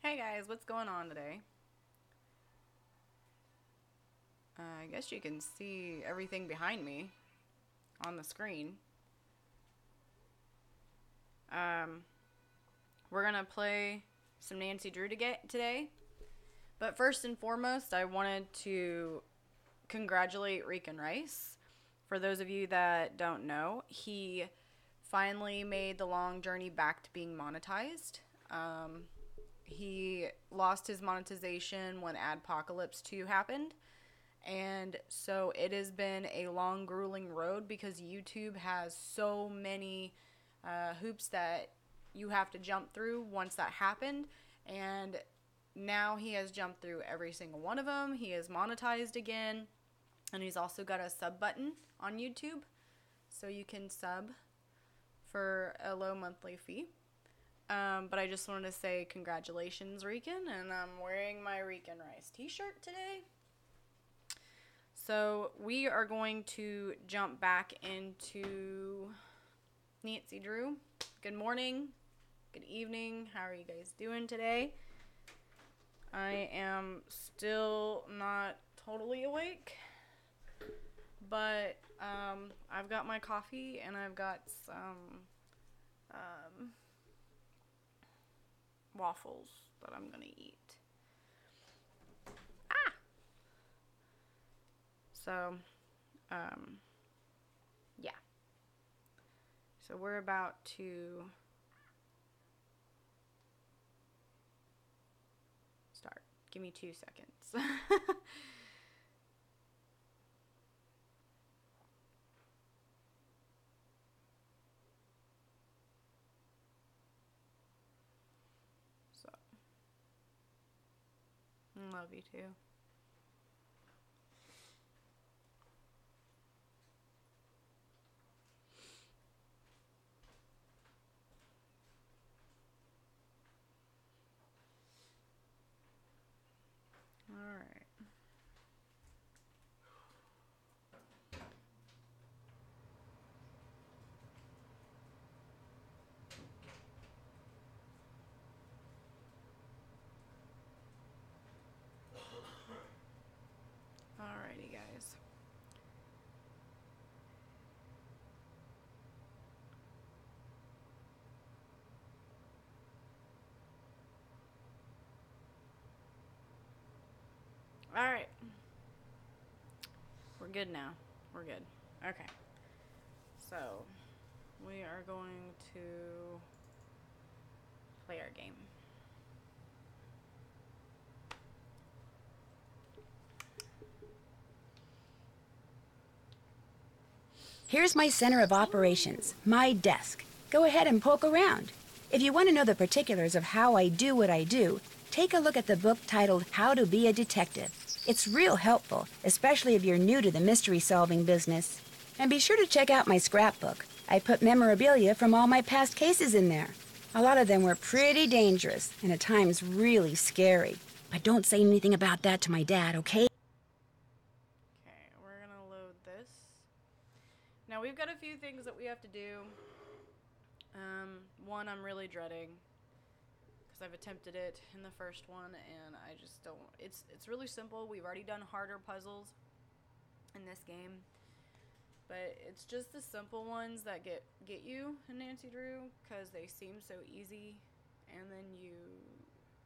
Hey guys, what's going on today? I guess you can see everything behind me on the screen. Um, we're gonna play some Nancy Drew today. But first and foremost, I wanted to congratulate Rican Rice. For those of you that don't know, he finally made the long journey back to being monetized. He lost his monetization when Adpocalypse 2 happened. And so it has been a long, grueling road because YouTube has so many hoops that you have to jump through once that happened. And now he has jumped through every single one of them. He is monetized again. And he's also got a sub button on YouTube. So you can sub for a low monthly fee. But I just wanted to say congratulations, Rican. And I'm wearing my Rican Rice t-shirt today. So we are going to jump back into Nancy Drew. Good morning, good evening. How are you guys doing today? I am still not totally awake, but I've got my coffee and I've got some waffles that I'm gonna eat. So, yeah. So we're about to start. Give me 2 seconds. So, love you too. Alright. Alrighty, guys. Alright. We're good now. We're good. Okay. So, we are going to play our game. Here's my center of operations, my desk. Go ahead and poke around. If you want to know the particulars of how I do what I do, take a look at the book titled How to Be a Detective. It's real helpful, especially if you're new to the mystery-solving business. And be sure to check out my scrapbook. I put memorabilia from all my past cases in there. A lot of them were pretty dangerous and at times really scary. But don't say anything about that to my dad, okay? Okay, we're gonna load this. Now we've got a few things that we have to do. One I'm really dreading because I've attempted it in the first one and I just don't. It's really simple. We've already done harder puzzles in this game, but it's just the simple ones that get you in Nancy Drew because they seem so easy, and then you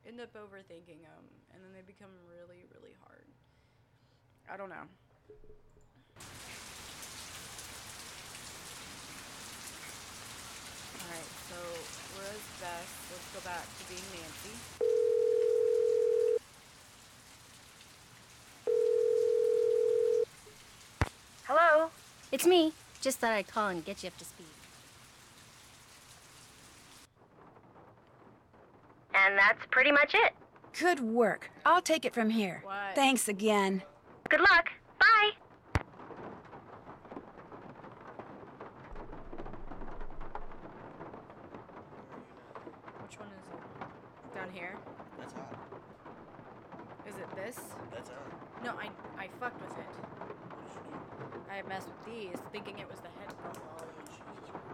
end up overthinking them, and then they become really, really hard. I don't know. Alright, so Laura's best. Let's go back to being Nancy. Hello, it's me. Just thought I'd call and get you up to speed. And that's pretty much it. Good work. I'll take it from here. What? Thanks again. Good luck. Bye. Which one is it? Down here? That's hot. Is it this? That's hot. No, I fucked with it. What did you do? I messed with these, thinking it was the headphone. Oh, Jesus Christ.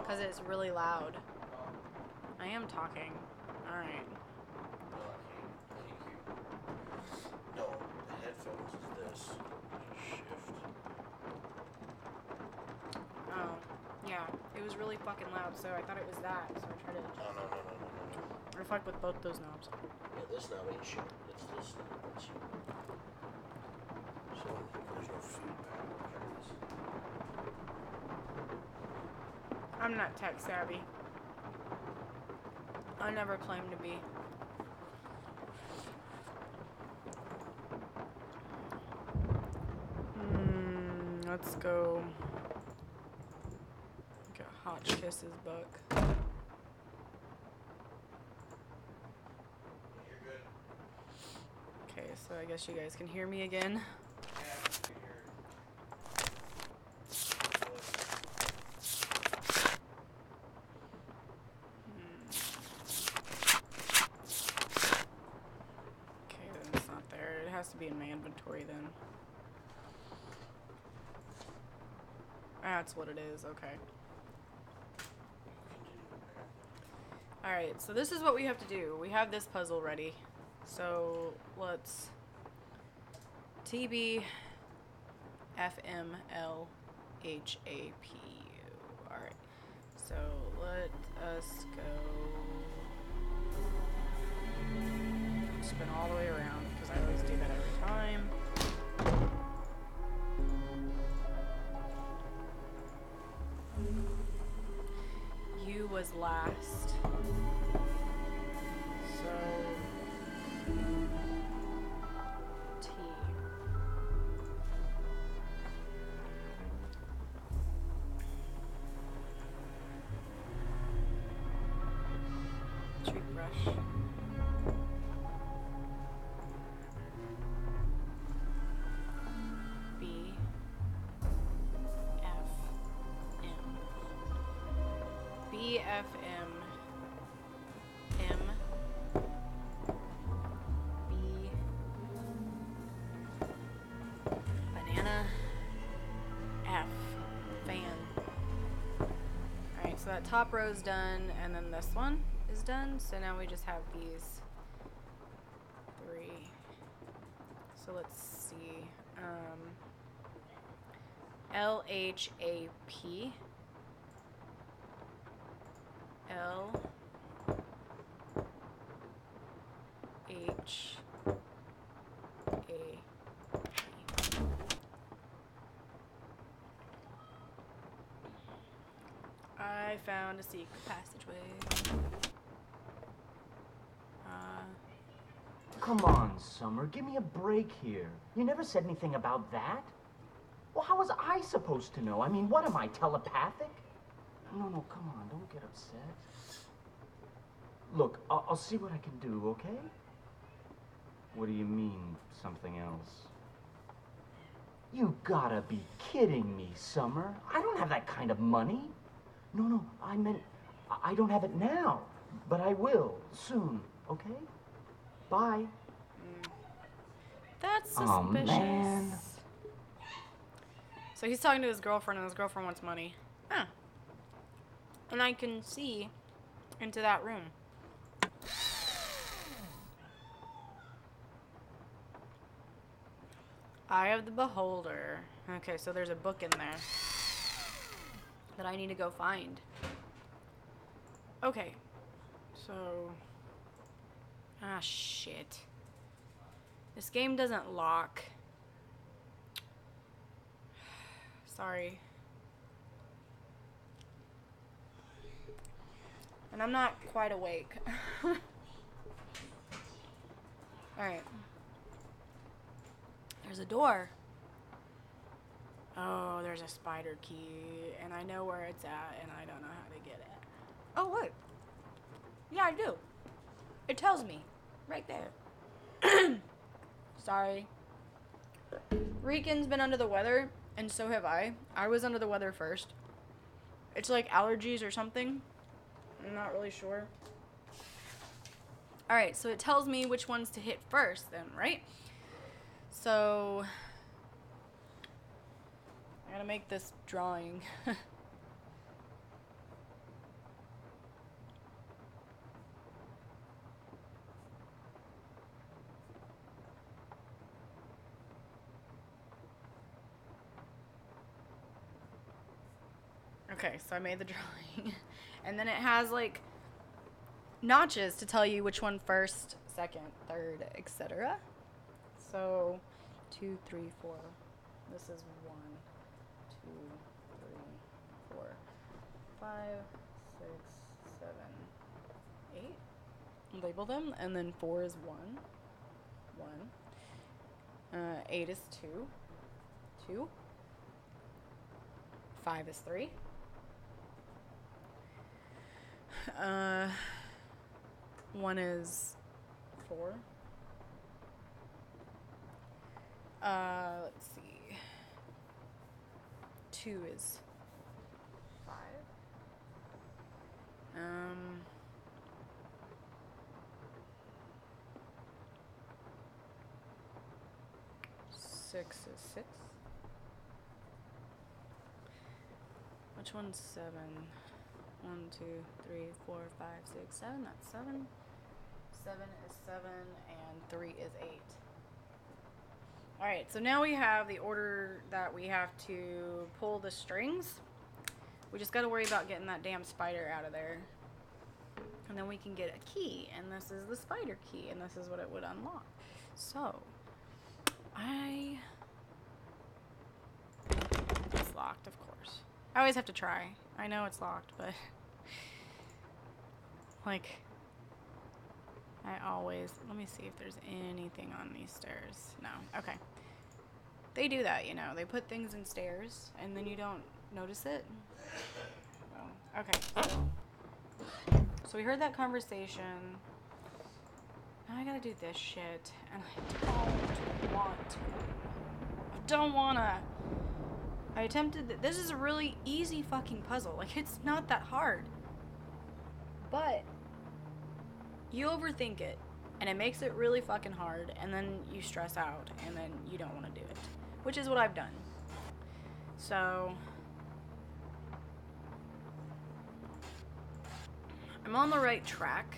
Because it's really loud. I am talking. Alright. No, the headphones is this. Shift. Oh, yeah. It was really fucking loud, so I thought it was that. So I tried to No. reflect with both those knobs. Yeah, this knob ain't shit. It's this knob. That's you. So there's no feedback. Try this. I'm not tech savvy. I never claimed to be. Let's go get Hotchkiss's book. You're good. Okay, so I guess you guys can hear me again. Okay, then it's not there. It has to be in my inventory then. That's what it is, okay. Alright, so this is what we have to do. We have this puzzle ready. So let's TB FMLHAPU. Alright. So let us go spin all the way around because I always do that every time. U was last. So T. Toothbrush. B. F. M. B. F. M. M. B. Banana. F. Fan. Alright, so that top row is done, and then this one is done. So now we just have these three. So let's see. LHAP. L. H. A. I found a secret passageway. Come on, Summer, give me a break here. You never said anything about that. Well, how was I supposed to know? I mean, what am I, telepathic? No, come on, don't get upset. Look, I'll see what I can do, okay? What do you mean, something else? You gotta be kidding me, Summer. I don't have that kind of money. No, I meant, I don't have it now, but I will, soon, okay? Bye. That's suspicious. Oh, man. So he's talking to his girlfriend, and his girlfriend wants money. Huh. And I can see into that room. Eye of the Beholder. Okay, so there's a book in there that I need to go find. Okay. So... Ah, shit. This game doesn't lock. Sorry. And I'm not quite awake. Alright. There's a door. Oh, there's a spider key. And I know where it's at, and I don't know how to get it. Oh, look. Yeah, I do. It tells me. Right there. Sorry. Rican's been under the weather, and so have I. I was under the weather first. It's like allergies or something. I'm not really sure. Alright, so it tells me which ones to hit first then, right? So... I gotta make this drawing. Okay, so I made the drawing. And then it has like notches to tell you which one first, second, third, etc. So 2, 3, 4. This is 1, 2, 3, 4, 5, 6, 7, 8. Label them, and then 4 is 1. 8 is 2. 2. 5 is 3. 1 is 4. Let's see. 2 is 5. 6 is 6. Which one's 7? 1, 2, 3, 4, 5, 6, 7. That's 7. 7 is 7, and 3 is 8. Alright, so now we have the order that we have to pull the strings. We just gotta worry about getting that damn spider out of there. And then we can get a key, and this is the spider key, and this is what it would unlock. So, it's locked, of course. I always have to try. I know it's locked, but like, let me see if there's anything on these stairs. No. Okay. They do that, you know. They put things in stairs, and then you don't notice it. Oh, okay. So we heard that conversation. Now I gotta do this shit, and I don't want to. I don't wanna. I attempted. This is a really easy fucking puzzle. Like, it's not that hard. But you overthink it, and it makes it really fucking hard, and then you stress out, and then you don't want to do it. Which is what I've done. So I'm on the right track.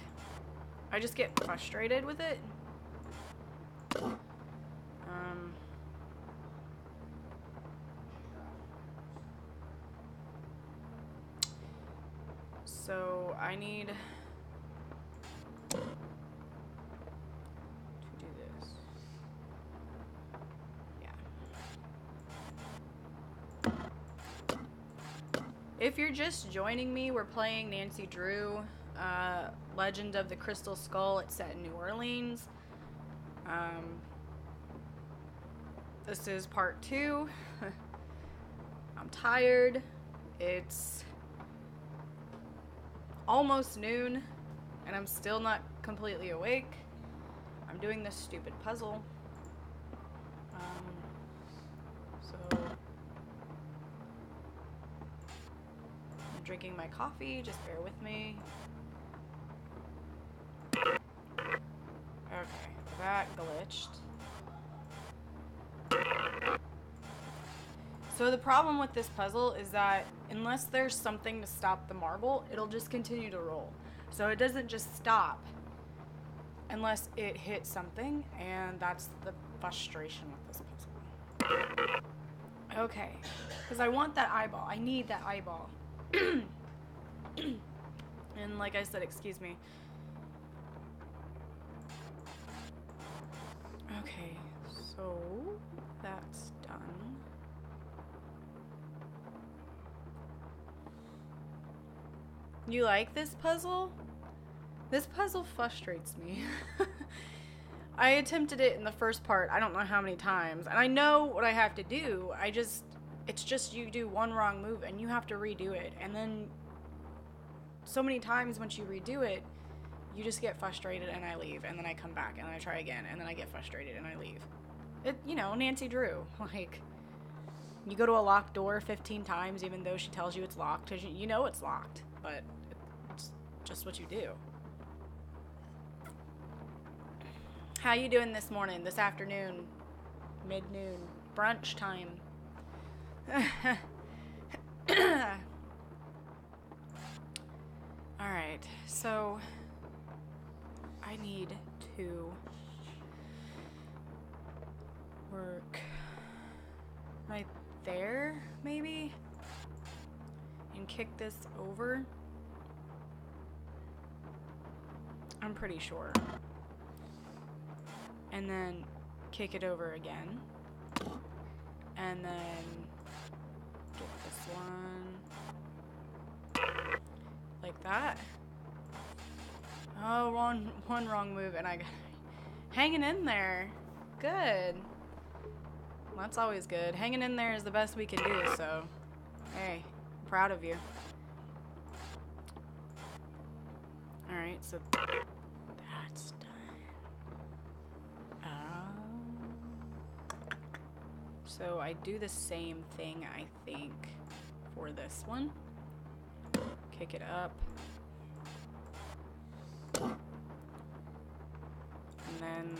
I just get frustrated with it. So I need to do this. Yeah. If you're just joining me, we're playing Nancy Drew, Legend of the Crystal Skull. It's set in New Orleans. This is part 2. I'm tired. It's almost noon, and I'm still not completely awake. I'm doing this stupid puzzle. So I'm drinking my coffee, just bear with me. Okay, that glitched. So the problem with this puzzle is that unless there's something to stop the marble, it'll just continue to roll. So it doesn't just stop unless it hits something, and that's the frustration with this puzzle. Okay, because I want that eyeball. I need that eyeball. And like I said, excuse me. Okay, so that's done. You like this puzzle? This puzzle frustrates me. I attempted it in the first part, I don't know how many times, and I know what I have to do. It's just you do one wrong move and you have to redo it. And then so many times once you redo it, you just get frustrated and I leave, and then I come back and I try again, and then I get frustrated and I leave. You know, Nancy Drew, like, you go to a locked door 15 times even though she tells you it's locked, because you know it's locked, but it's just what you do. How you doing this morning, this afternoon, mid-noon, brunch time? Alright, so I need to work right there, maybe? In kick this over. I'm pretty sure. And then kick it over again. And then get this one. Like that. Oh, one wrong move and I got hanging in there. Good. Well, that's always good. Hanging in there is the best we can do, so hey, I'm proud of you. Alright, so that's done. So I do the same thing, I think, for this one. Kick it up. And then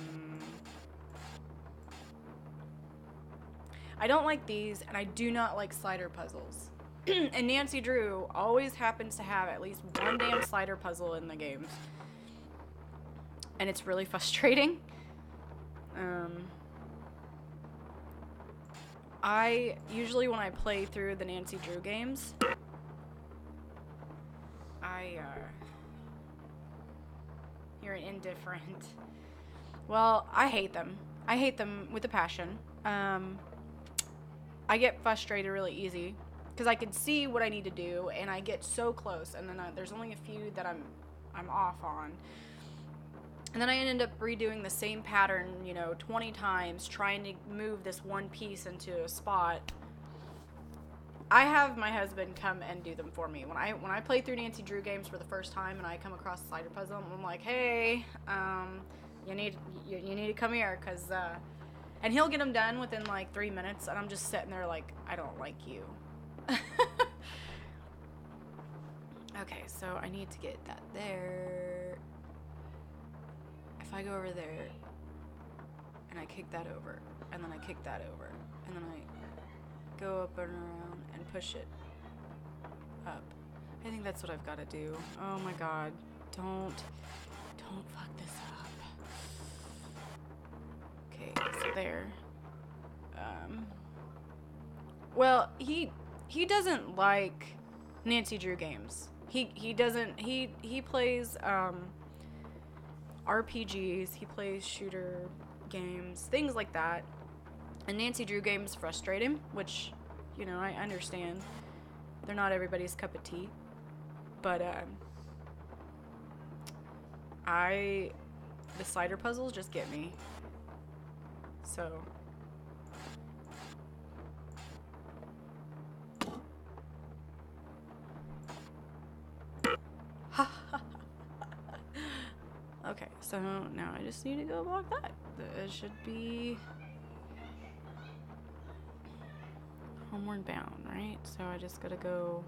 I don't like these, and I do not like slider puzzles. And Nancy Drew always happens to have at least one damn slider puzzle in the games. And it's really frustrating. I usually, when I play through the Nancy Drew games, you're indifferent. Well, I hate them. I hate them with a passion. I get frustrated really easy because I can see what I need to do, and I get so close, and then there's only a few that I'm off on. And then I ended up redoing the same pattern, 20 times, trying to move this one piece into a spot. I have my husband come and do them for me. When I play through Nancy Drew games for the first time and I come across a slider puzzle, I'm like, hey, you need to come here, cause and he'll get them done within like 3 minutes, and I'm just sitting there like, I don't like you. Okay, so I need to get that there. If I go over there and I kick that over, and then I kick that over, and then I go up and around and push it up. I think that's what I've got to do. Oh my god. Don't fuck this up. Okay, so there. Well, he doesn't like Nancy Drew games. He doesn't, he plays RPGs, he plays shooter games, things like that. And Nancy Drew games frustrate him, which, I understand. They're not everybody's cup of tea. But, the slider puzzles just get me. So. Okay, so now I just need to go block that. It should be homeward bound, right? So I just gotta go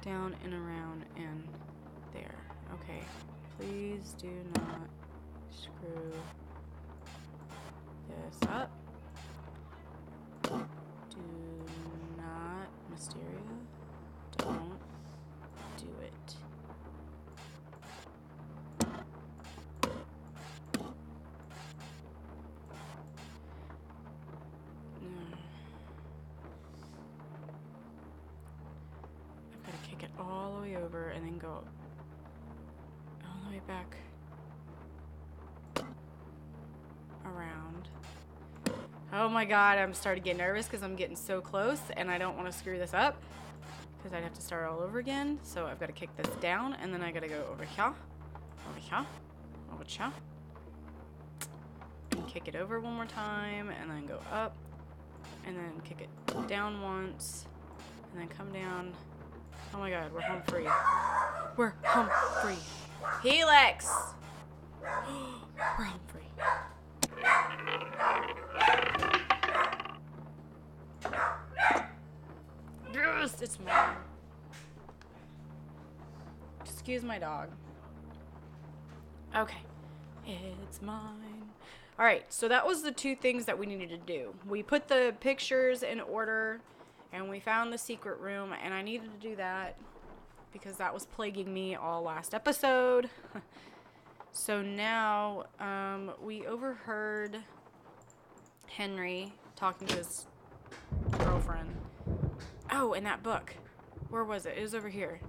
down and around and there. Okay, please do not screw this up. Do not, Mysteria, don't do it. All the way over and then go all the way back around. Oh my god, I'm starting to get nervous because I'm getting so close and I don't want to screw this up because I'd have to start all over again. So I've got to kick this down and then I got to go over here, over here, and kick it over one more time and then go up and then kick it down once and then come down. Oh my god, we're home free. We're home free. Helix! We're home free. Yes, it's mine. Excuse my dog. Okay. It's mine. Alright, so that was the two things that we needed to do. We put the pictures in order. And we found the secret room, and I needed to do that because that was plaguing me all last episode. So now, we overheard Henry talking to his girlfriend. Oh, and that book. Where was it? It was over here.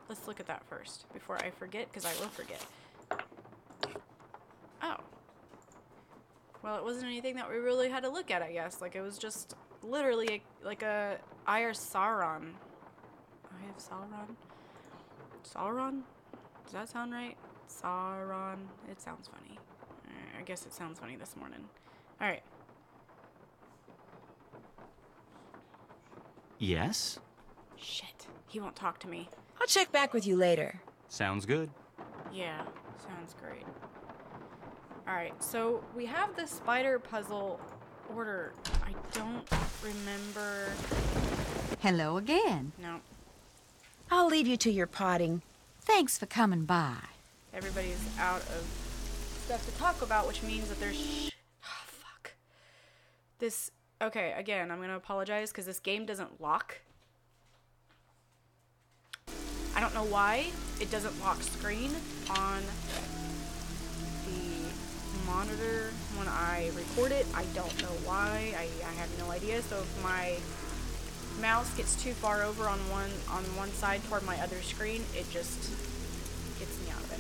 Let's look at that first before I forget, because I will forget. Oh. Well, it wasn't anything that we really had to look at, I guess. Like, it was just literally like a Eye of Sauron. Eye of Sauron? Sauron? Does that sound right? Sauron. It sounds funny. I guess it sounds funny this morning. Alright. Yes? Shit. He won't talk to me. I'll check back with you later. Sounds good. Yeah, sounds great. Alright, so we have the spider puzzle order. I don't remember. Hello again. No. I'll leave you to your potting. Thanks for coming by. Everybody's out of stuff to talk about, which means that there's oh, fuck. This, okay, again, I'm gonna apologize because this game doesn't lock. I don't know why it doesn't lock screen on the monitor when I record it. I don't know why. I have no idea. So if my mouse gets too far over on one side toward my other screen, it just gets me out of it.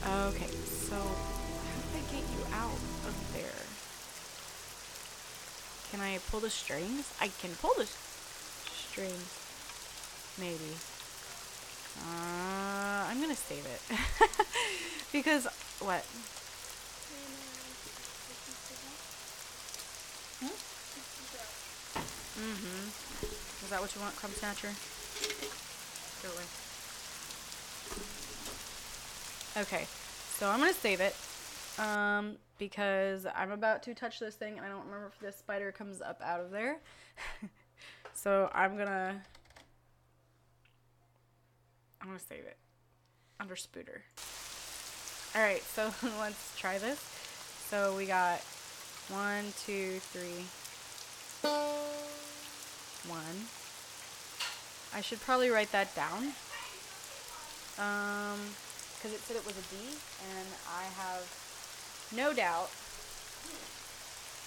Okay, so how do I get you out of there? Can I pull the strings? I can pull the strings. Maybe. I'm gonna save it. Because, what? Is that what you want, Crumb Snatcher? Go away. Okay, so I'm gonna save it. Because I'm about to touch this thing and I don't remember if this spider comes up out of there. So I'm gonna save it under Spooter. Alright, so let's try this. So we got 1, 2, 3. 1. I should probably write that down. Because it said it was a D, and I have no doubt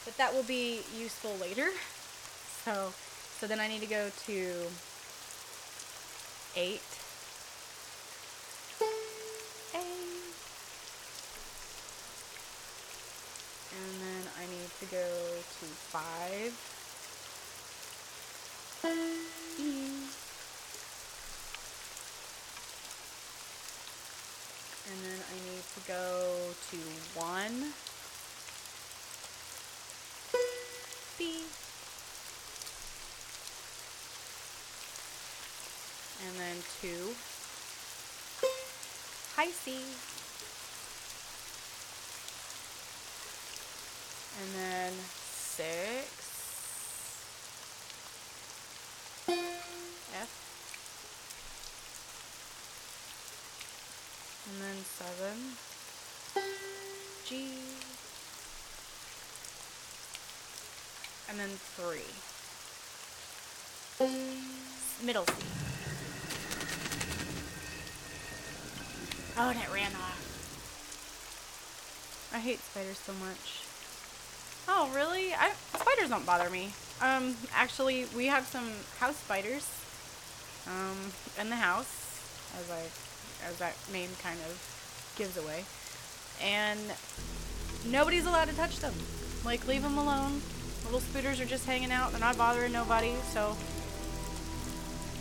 that that will be useful later. So then I need to go to 8. And then I need to go to 5. And then I need to go to 1. B. And then 2. High C. And then 6. F. And then 7. G. And then 3. Middle C. Oh, and it ran off. I hate spiders so much. Oh, really? Spiders don't bother me. Actually, we have some house spiders, in the house, as that name kind of gives away. And nobody's allowed to touch them. Like, leave them alone. Little spooters are just hanging out. They're not bothering nobody, so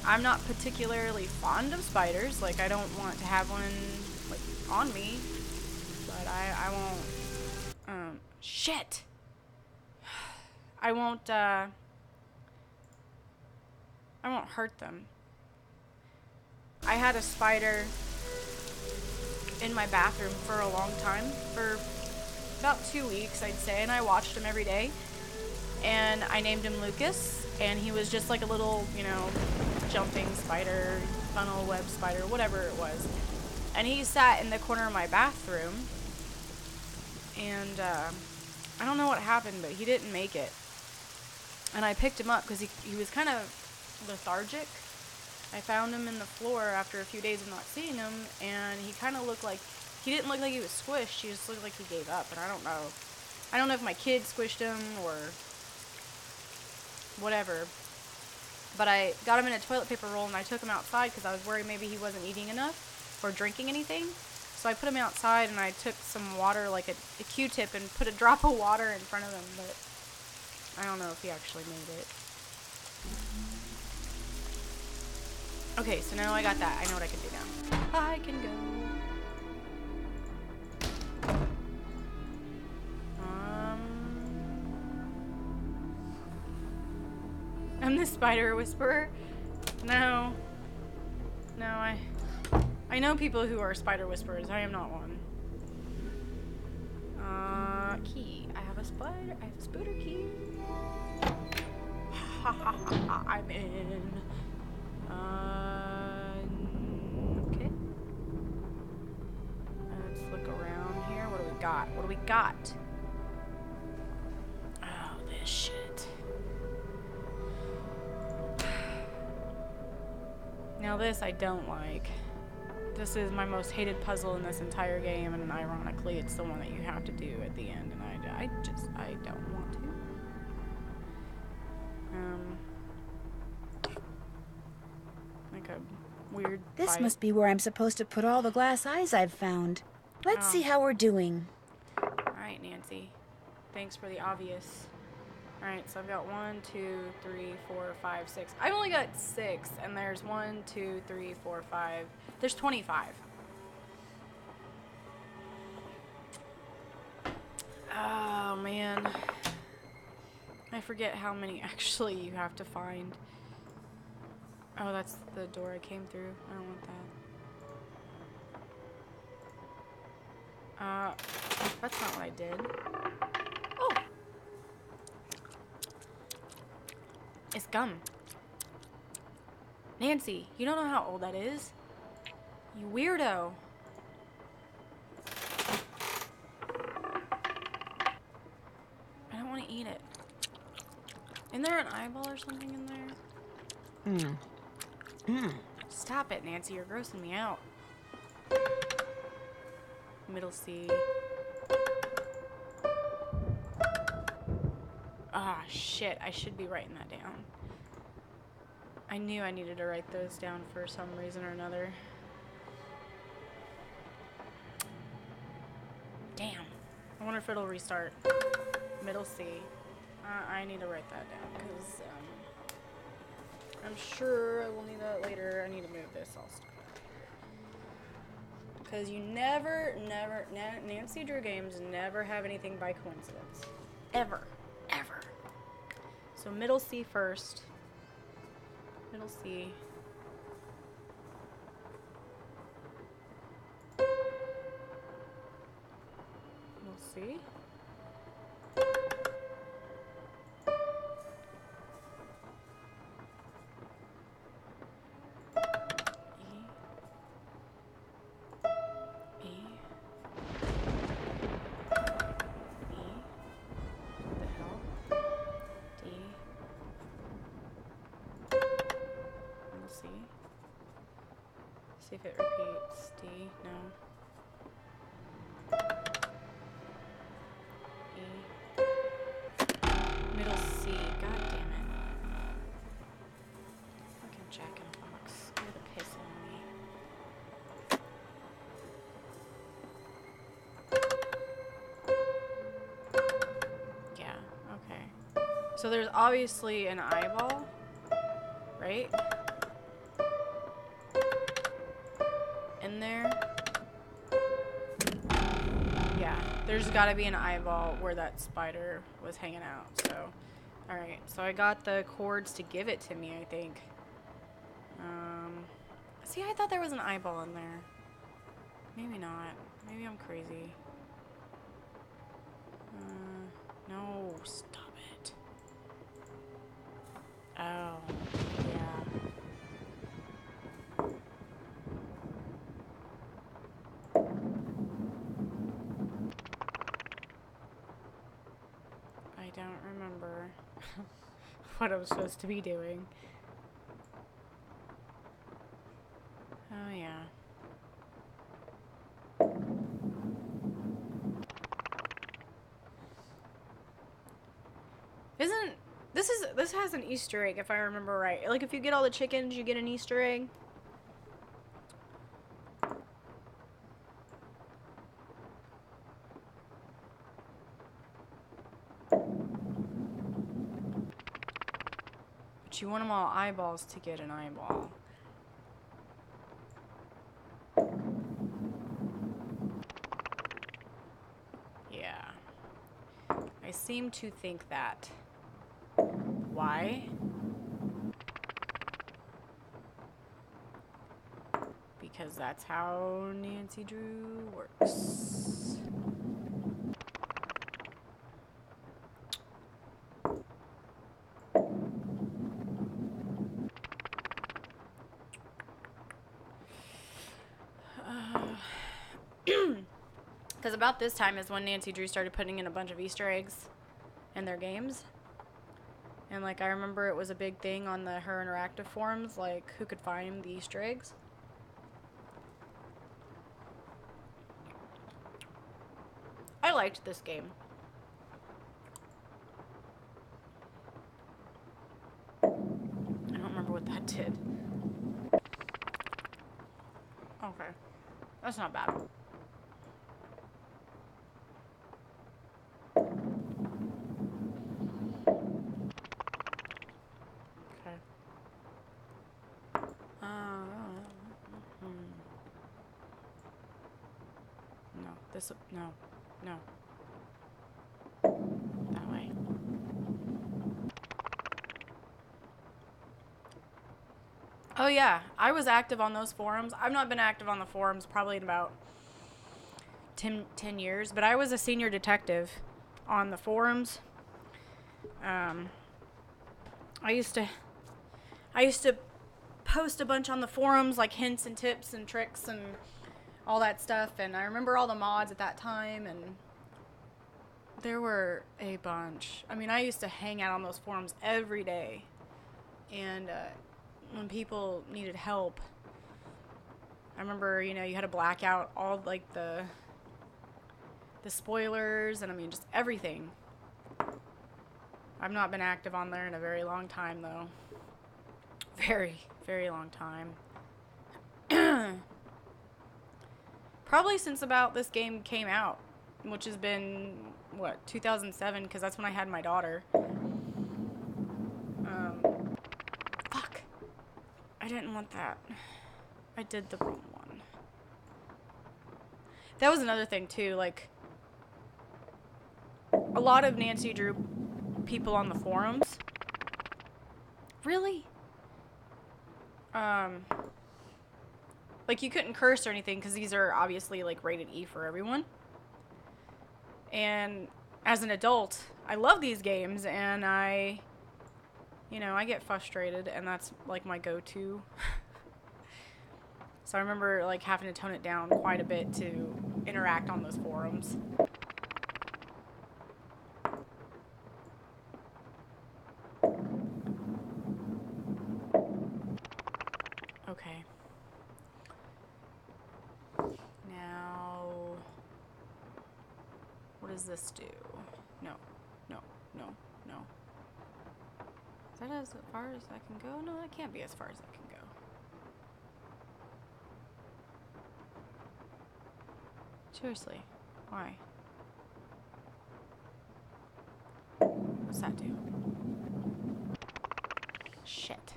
I'm not particularly fond of spiders. Like, I don't want to have one, like, on me. But I won't, shit! I won't hurt them. I had a spider in my bathroom for a long time, for about 2 weeks, I'd say, and I watched him every day. And I named him Lucas, and he was just like a little, jumping spider, funnel web spider, whatever it was. And he sat in the corner of my bathroom, and I don't know what happened, but he didn't make it. And I picked him up because he was kind of lethargic. I found him in the floor after a few days of not seeing him, and he kind of looked like, he didn't look like he was squished, he just looked like he gave up, and I don't know if my kid squished him or whatever, But I got him in a toilet paper roll and I took him outside because I was worried maybe he wasn't eating enough or drinking anything. So I put him outside and I took some water, like a Q-tip, and put a drop of water in front of him, but I don't know if he actually made it. Okay, so now I got that. I know what I can do now. I can go. I'm the spider whisperer. No. No, I know people who are spider whisperers. I am not one. Key. I have a spider. I have a spooter key. Ha ha ha ha. I'm in. Okay. Let's look around here. What do we got? What do we got? Oh, this shit. Now this I don't like. This is my most hated puzzle in this entire game, and ironically it's the one that you have to do at the end, and I don't want to. Like a weird This bite. must be where I'm supposed to put all the glass eyes I've found. Let's Oh. see how we're doing. Alright, Nancy. Thanks for the obvious. Alright, so I've got 1, 2, 3, 4, 5, 6. I've only got 6, and there's 1, 2, 3, 4, 5. There's 25. Oh, man. I forget how many actually you have to find. Oh, that's the door I came through. I don't want that. That's not what I did. Oh! It's gum. Nancy, you don't know how old that is? You weirdo. I don't want to eat it. Isn't there an eyeball or something in there? Stop it, Nancy. You're grossing me out. Middle C. Ah, shit. I should be writing that down. I knew I needed to write those down for some reason or another. Damn. I wonder if it'll restart. Middle C. I need to write that down because I'm sure I will need that later. I need to move this. I'll stop it here. Because you never, Nancy Drew games never have anything by coincidence. Ever. Ever. So middle C first. Middle C. Middle C. See if it repeats. D, no. E. Middle C. God damn it. Fucking Jack in the Box. You're the piss on me. Yeah, okay. So there's obviously an eyeball, right? In there. Yeah, there's got to be an eyeball where that spider was hanging out. So, all right. So I got the cords to give it to me, I think. See, I thought there was an eyeball in there. Maybe not. Maybe I'm crazy. No, stop it. Oh, yeah. I don't remember what I was supposed to be doing. Oh, yeah. Isn't This has an Easter egg if I remember right. Like if you get all the chickens, you get an Easter egg. But you want them all eyeballs to get an eyeball. Yeah. I seem to think that. Why? Because that's how Nancy Drew works. Because about this time is when Nancy Drew started putting in a bunch of Easter eggs in their games. And, like, I remember it was a big thing on the Her Interactive forums, like, who could find the Easter eggs. I liked this game. I don't remember what that did. Okay. That's not bad. Okay. No. This... No. No. That way. Oh yeah, I was active on those forums. I've not been active on the forums probably in about 10 years, but I was a senior detective on the forums. I used to post a bunch on the forums, like hints and tips and tricks and all that stuff, and I remember all the mods at that time, and there were a bunch. I mean, I used to hang out on those forums every day, and when people needed help, I remember, you know, you had to black out all, like, the spoilers, and I mean, just everything. I've not been active on there in a very long time, though. Very, very long time. Probably since about this game came out, which has been, what, 2007, because that's when I had my daughter. Fuck. I didn't want that. I did the wrong one. That was another thing, too, like, a lot of Nancy Drew people on the forums. Really? Like, you couldn't curse or anything, because these are obviously, like, rated E for everyone. And as an adult, I love these games, and I get frustrated, and that's, like, my go-to. So I remember, like, having to tone it down quite a bit to interact on those forums. Okay. Now, what does this do? No, no, no, no. Is that as far as I can go? No, that can't be as far as I can go. Seriously, why? What's that do? Shit.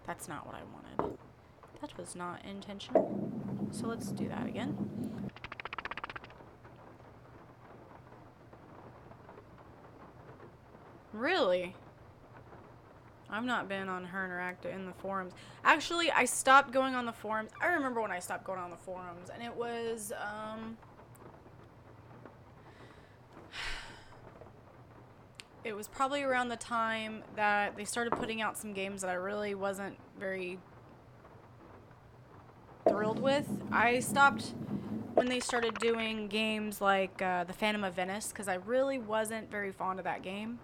That's not what I wanted. That was not intentional. So let's do that again. Really? I've not been on Her Interactive in the forums. Actually, I stopped going on the forums. I remember when I stopped going on the forums, and it was, it was probably around the time that they started putting out some games that I really wasn't very thrilled with. I stopped when they started doing games like the Phantom of Venice, because I really wasn't very fond of that game.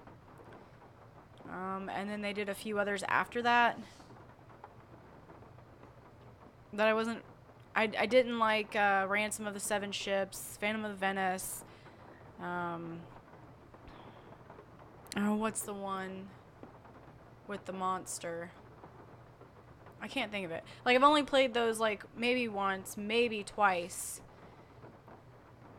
And then they did a few others after that that I wasn't... I didn't like Ransom of the Seven Ships, Phantom of Venice. Oh, what's the one with the monster? I can't think of it. Like, I've only played those, like, maybe once, maybe twice.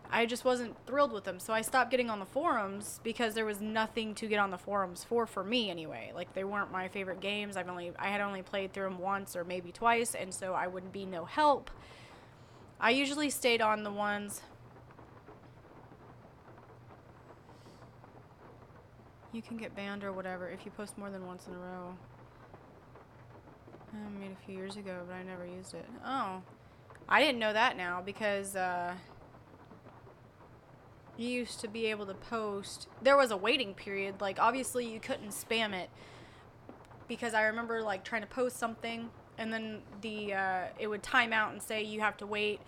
I just wasn't thrilled with them, so I stopped getting on the forums because there was nothing to get on the forums for me anyway. Like, they weren't my favorite games. I had only played through them once or maybe twice, and so I wouldn't be no help. I usually stayed on the ones... You can get banned or whatever if you post more than once in a row. I made a few years ago, but I never used it. Oh. I didn't know that now because, you used to be able to post... There was a waiting period. Like, obviously you couldn't spam it because I remember, like, trying to post something and then it would time out and say you have to wait,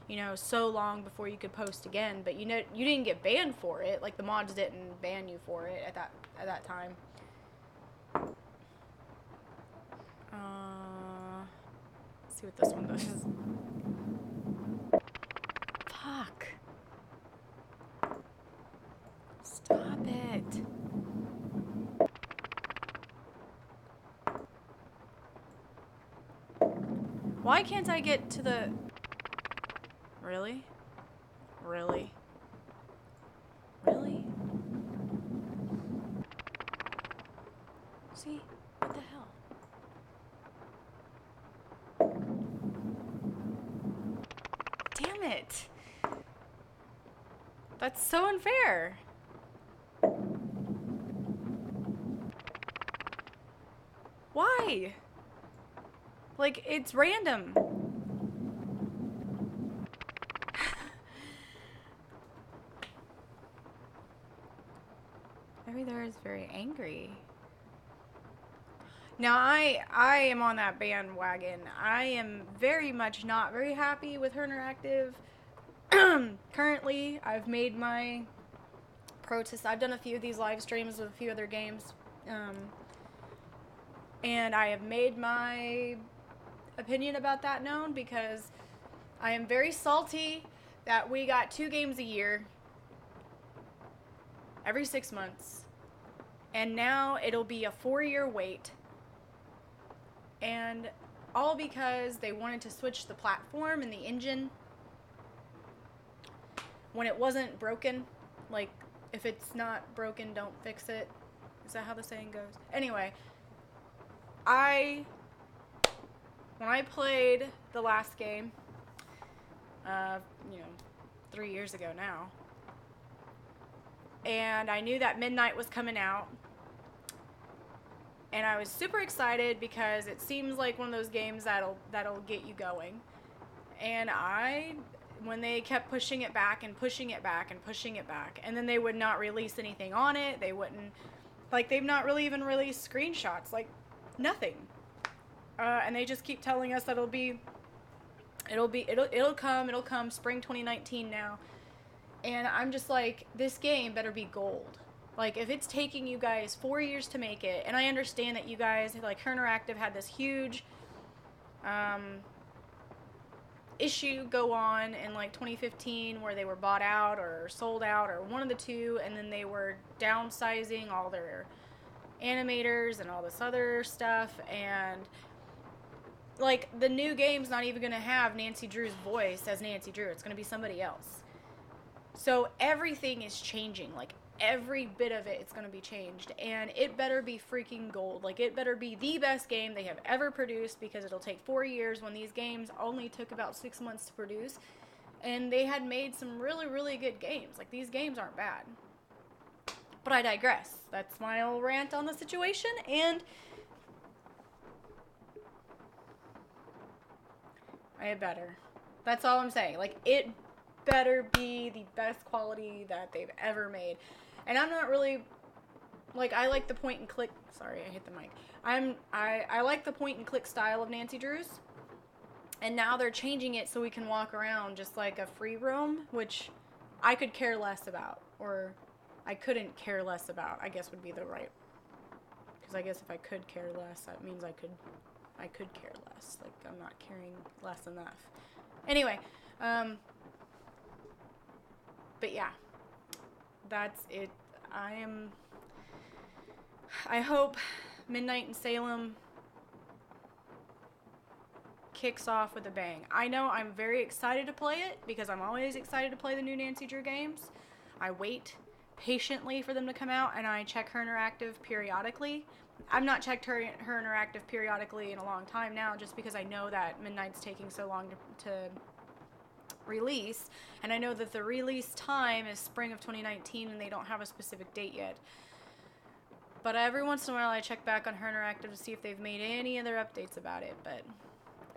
you know, so long before you could post again. But, you know, you didn't get banned for it. Like, the mods didn't ban you for it at that time. Let's see what this one does. Fuck. Stop it. Why can't I get to the... Really? Really? Really? See? What the hell? Damn it. That's so unfair. Why? Like, it's random. Maybe there is very angry. Now, I am on that bandwagon. I am very much not very happy with her interactive. Currently, I've made my protest. I've done a few of these live streams with a few other games. And I have made my opinion about that known because I am very salty that we got 2 games a year every 6 months, and now it'll be a 4-year wait, and all because they wanted to switch the platform and the engine when it wasn't broken. Like, if it's not broken, don't fix it. Is that how the saying goes? Anyway, when I played the last game, 3 years ago now, and I knew that Midnight was coming out, and I was super excited because it seems like one of those games that'll get you going. And when they kept pushing it back and pushing it back and pushing it back, and then they would not release anything on it, they wouldn't, like, they've not really even released screenshots, like, nothing. And they just keep telling us that it'll come spring 2019 now. And I'm just like, this game better be gold. Like, if it's taking you guys 4 years to make it, and I understand that you guys, like, Her Interactive had this huge issue go on in, like, 2015 where they were bought out or sold out or one of the two, and then they were downsizing all their animators and all this other stuff, and, like, the new game's not even going to have Nancy Drew's voice as Nancy Drew. It's going to be somebody else. So everything is changing. Like, every bit of it's going to be changed. And it better be freaking gold. Like, it better be the best game they have ever produced, because it'll take 4 years when these games only took about 6 months to produce. And they had made some really, really good games. Like, these games aren't bad. But I digress. That's my old rant on the situation. And it better. That's all I'm saying. Like, it better be the best quality that they've ever made. And I'm not really, like, I like the point and click, sorry, I hit the mic. I like the point and click style of Nancy Drew's. And now they're changing it so we can walk around just like a free roam, which I could care less about. Or I couldn't care less about, I guess would be the right. Because I guess if I could care less, that means I could care less. Like, I'm not caring less enough. Anyway, but yeah, that's it. I hope Midnight in Salem kicks off with a bang. I know I'm very excited to play it because I'm always excited to play the new Nancy Drew games. I wait patiently for them to come out, and I check her interactive periodically. I've not checked her interactive periodically in a long time now, just because I know that Midnight's taking so long to release, and I know that the release time is spring of 2019 and they don't have a specific date yet. But every once in a while I check back on her interactive to see if they've made any other updates about it, but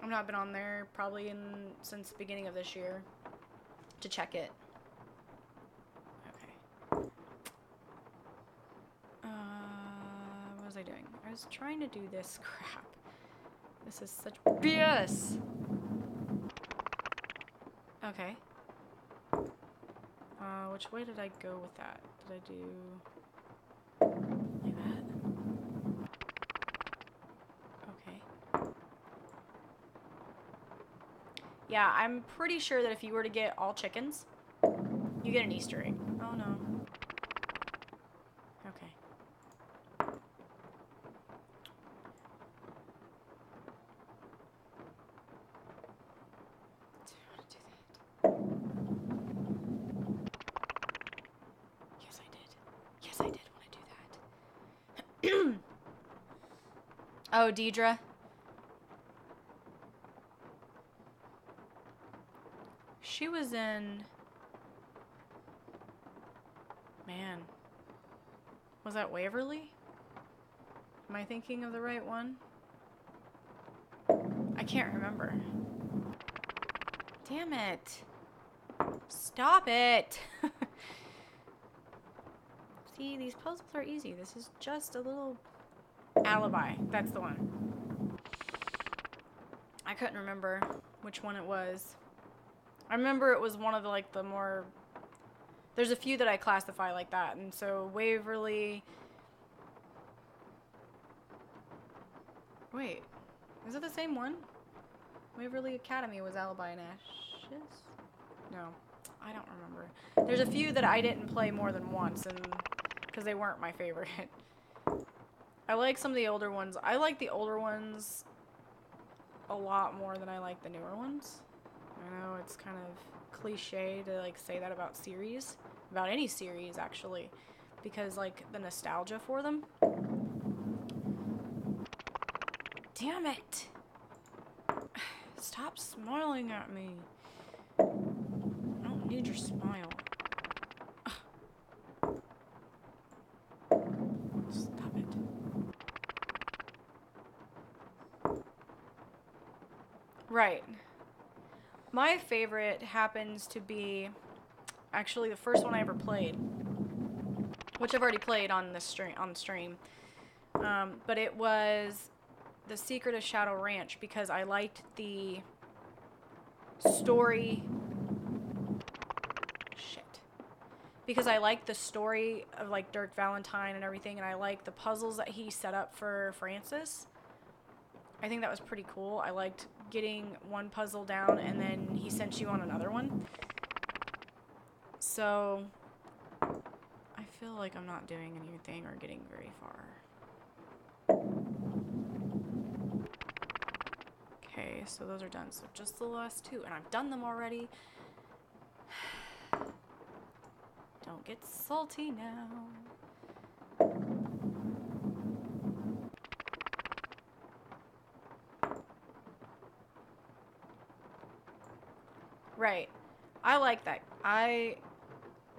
I've not been on there probably since the beginning of this year to check it. Okay. What was I doing? I was trying to do this crap. This is such BS. Okay. Which way did I go with that? Did I do like that? Okay. Yeah, I'm pretty sure that if you were to get all chickens, you get an Easter egg. Oh no. Okay. Do I want to do that? Yes, I did. Yes, I did want to do that. Oh, Deidre. She was in... Man. Was that Waverly? Am I thinking of the right one? I can't remember. Damn it. Stop it. See, these puzzles are easy. This is just a little... Alibi. That's the one. I couldn't remember which one it was. I remember it was one of the, like, the more... There's a few that I classify like that, and so Waverly... Wait, is it the same one? Waverly Academy was Alibi and Ashes? No, I don't remember. There's a few that I didn't play more than once, and because they weren't my favorite. I like some of the older ones. I like the older ones a lot more than I like the newer ones. I know it's kind of cliche to like say that about series, about any series actually, because like the nostalgia for them. Damn it! Stop smiling at me. I don't need your smile. Stop it. Right. My favorite happens to be actually the first one I ever played, which I've already played on the stream. But it was The Secret of Shadow Ranch because I liked the story. Shit. Because I liked the story of like Dirk Valentine and everything, and I liked the puzzles that he set up for Francis. I think that was pretty cool. I liked getting one puzzle down and then he sent you on another one. So I feel like I'm not doing anything or getting very far. Okay, so those are done. So just the last two, and I've done them already. Don't get salty now. Right. I like that. I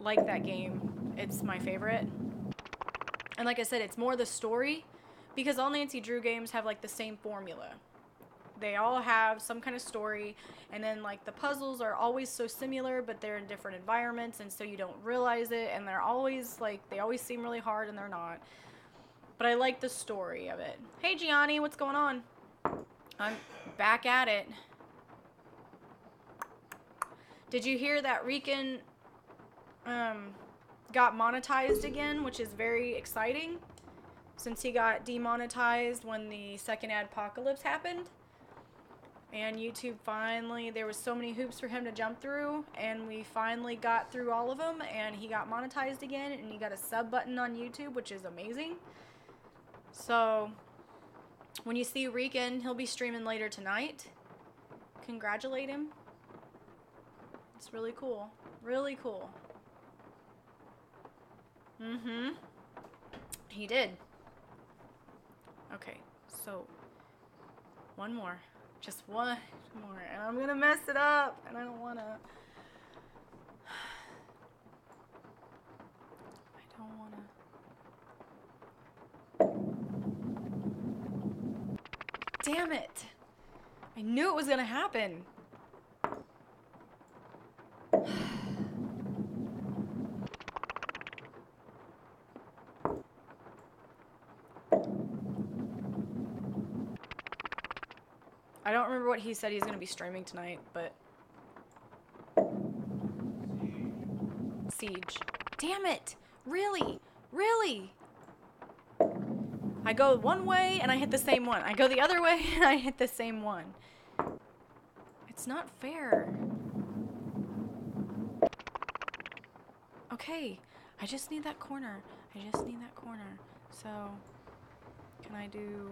like that game. It's my favorite. And like I said, it's more the story because all Nancy Drew games have like the same formula. They all have some kind of story, and then like the puzzles are always so similar, but they're in different environments, and so you don't realize it, and they're always like, they always seem really hard and they're not. But I like the story of it. Hey Gianni, what's going on? I'm back at it. Did you hear that Rican got monetized again, which is very exciting since he got demonetized when the second adpocalypse happened? And YouTube finally, there was so many hoops for him to jump through, and we finally got through all of them, and he got monetized again, and he got a sub button on YouTube, which is amazing. So, when you see Rican, he'll be streaming later tonight. Congratulate him. It's really cool. Really cool. Mm-hmm. He did. Okay, so one more. Just one more. And I'm gonna mess it up. And I don't wanna. I don't wanna. Damn it. I knew it was gonna happen. I don't remember what he said he's gonna be streaming tonight, but... Siege. Damn it! Really? Really? I go one way and I hit the same one. I go the other way and I hit the same one. It's not fair. Okay, I just need that corner. I just need that corner. So, can I do...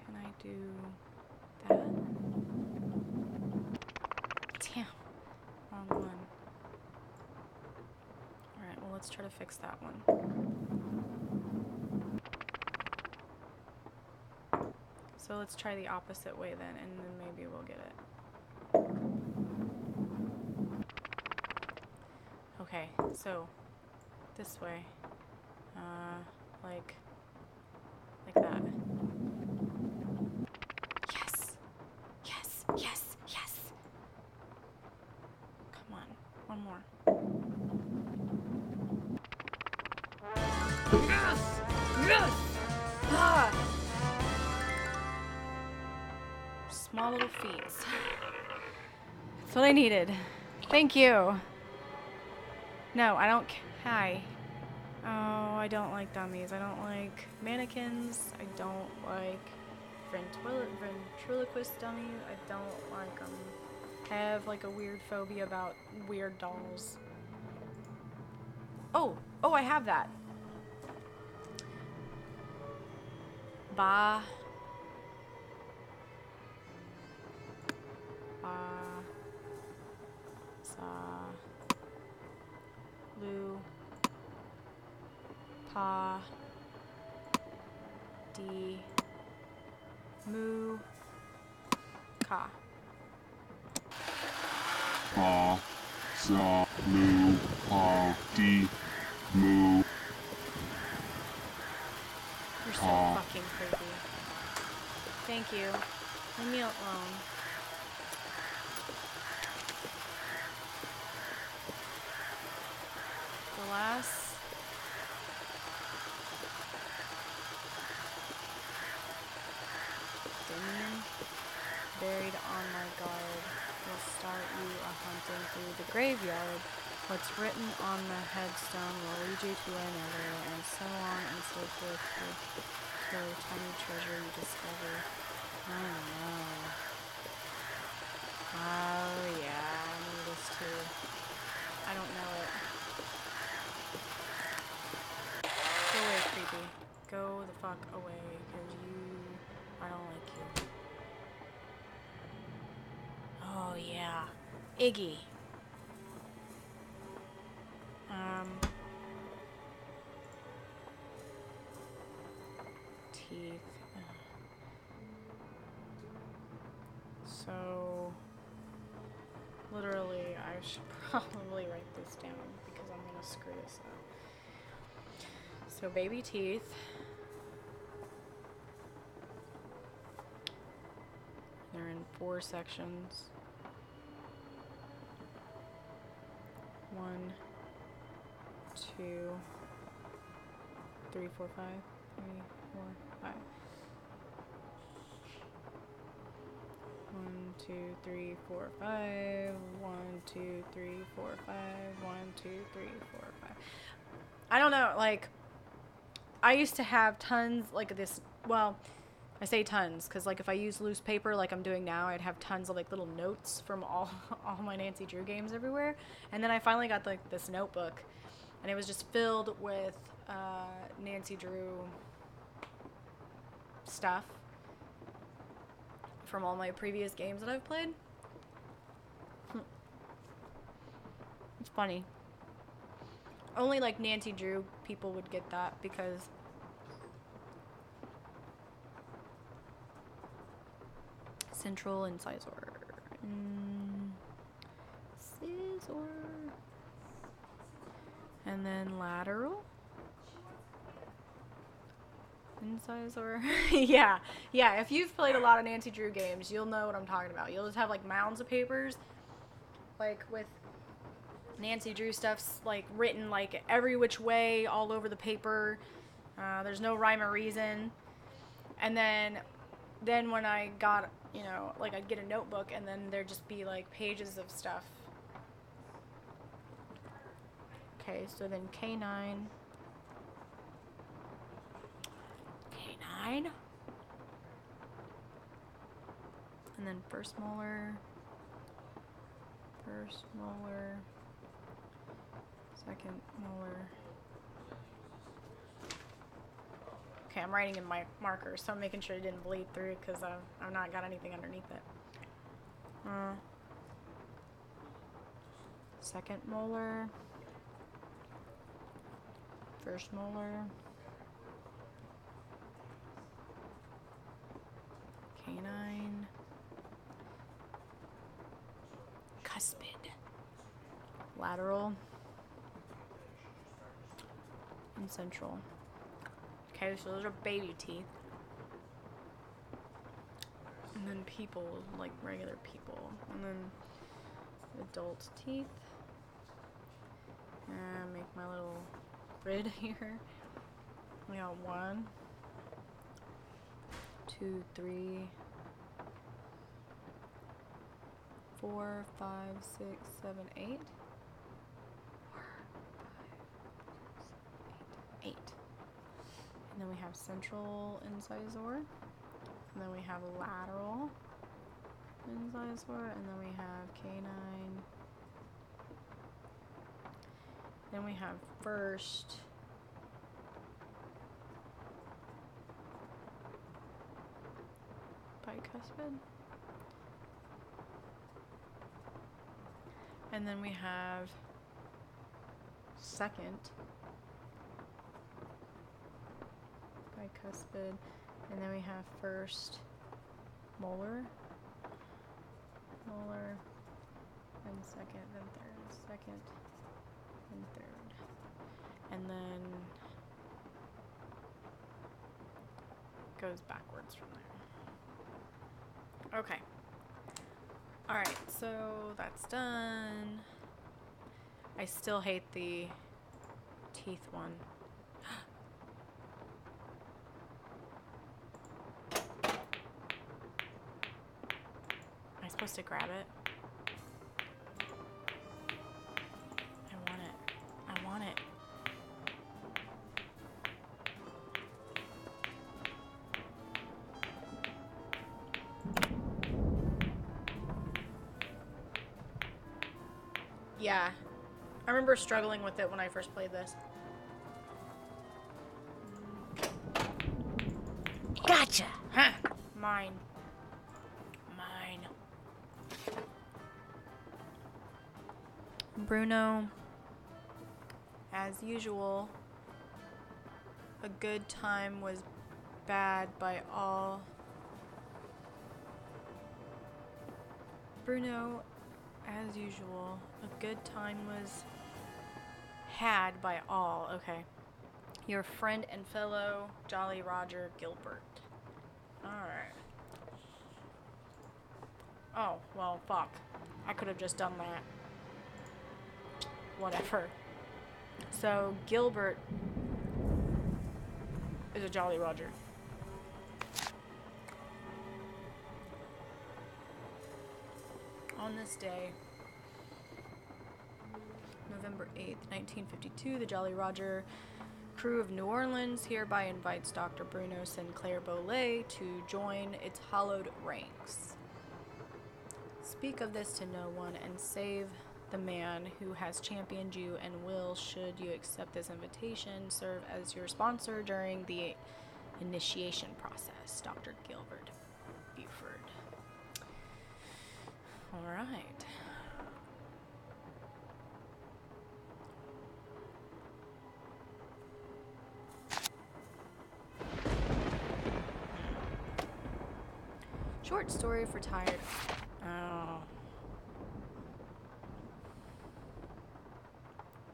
Can I do that? Damn. Wrong one. Alright, well, let's try to fix that one. So let's try the opposite way then, and then maybe we'll get it. Okay, so this way. Like that. Yes! Yes! Yes! Yes! Come on. One more. Yes! Yes! Ah! Small little feats. That's what I needed. Thank you. No, I don't. Hi. Oh, I don't like dummies. I don't like mannequins. I don't like ventriloquist dummies. I don't like them. I have like a weird phobia about weird dolls. Oh, I have that. Ba. Sa. Lu. Pa. Di. Mu. Ka. Pa, sa, mu, pa, di, mu. You're so fucking creepy. Thank you. Leave me alone. The last... Demon buried on my guard will start you a hunting through the graveyard. What's written on the headstone will lead you to another, and so on and so forth to the tiny treasure you discover. I don't know. Oh yeah, I know this too. I don't know it. Go away, creepy. Go the fuck away, because I don't like you. Oh yeah. Iggy. Teeth. So, literally, I should probably write this down because I'm gonna screw this up. So, baby teeth. They're in 4 sections. 1, 2, 3, 4, 5. 3, 4, 5. 1, 2, 3, 4, 5. 1, 2, 3, 4, 5. 1, 2, 3, 4, 5. I don't know, like, I used to have tons, like this, well, I say tons, because, like, if I use loose paper like I'm doing now, I'd have tons of, like, little notes from all my Nancy Drew games everywhere. And then I finally got, like, this notebook, and it was just filled with Nancy Drew stuff from all my previous games that I've played. It's funny. Only like Nancy Drew people would get that because central incisor. Scissor. And then lateral. Incisor. Yeah. Yeah, if you've played a lot of Nancy Drew games, you'll know what I'm talking about. You'll just have like mounds of papers. Like with Nancy Drew stuff's like written like every which way all over the paper. There's no rhyme or reason. And then when I got, you know, like I'd get a notebook and then there'd just be like pages of stuff. Okay, so then K9. And then first molar, second molar. Okay, I'm writing in my marker, so I'm making sure it didn't bleed through because I've not got anything underneath it. Second molar, first molar. Canine, cuspid, lateral, and central. Okay, so those are baby teeth. And then people, like regular people. And then adult teeth. And make my little grid here. We got 1, 2, 3, 4, 5, 6, 7, 8. 4, 5, 6, 7, 8. 8. And then we have central incisor. And then we have lateral incisor. And then we have canine. Then we have first. Bicuspid. And then we have second bicuspid, and then we have first molar, then second, then third, second, then third, and then goes backwards from there. Okay. Alright, so that's done. I still hate the teeth one. Am I supposed to grab it? I want it. I want it. Yeah, I remember struggling with it when I first played this. Gotcha! Huh. Mine. Bruno, as usual, a good time was bad by all. Bruno, as usual, a good time was had by all. Okay. Your friend and fellow Jolly Roger Gilbert. Alright. Oh, well, fuck. I could have just done that. Whatever. So, Gilbert is a Jolly Roger. On this day, November 8th, 1952, the Jolly Roger crew of New Orleans hereby invites Dr. Bruno Sinclair Bollet to join its hallowed ranks. Speak of this to no one and save the man who has championed you and will, should you accept this invitation, serve as your sponsor during the initiation process. Dr. Gilbert Buford. All right. Short story for tired. Oh.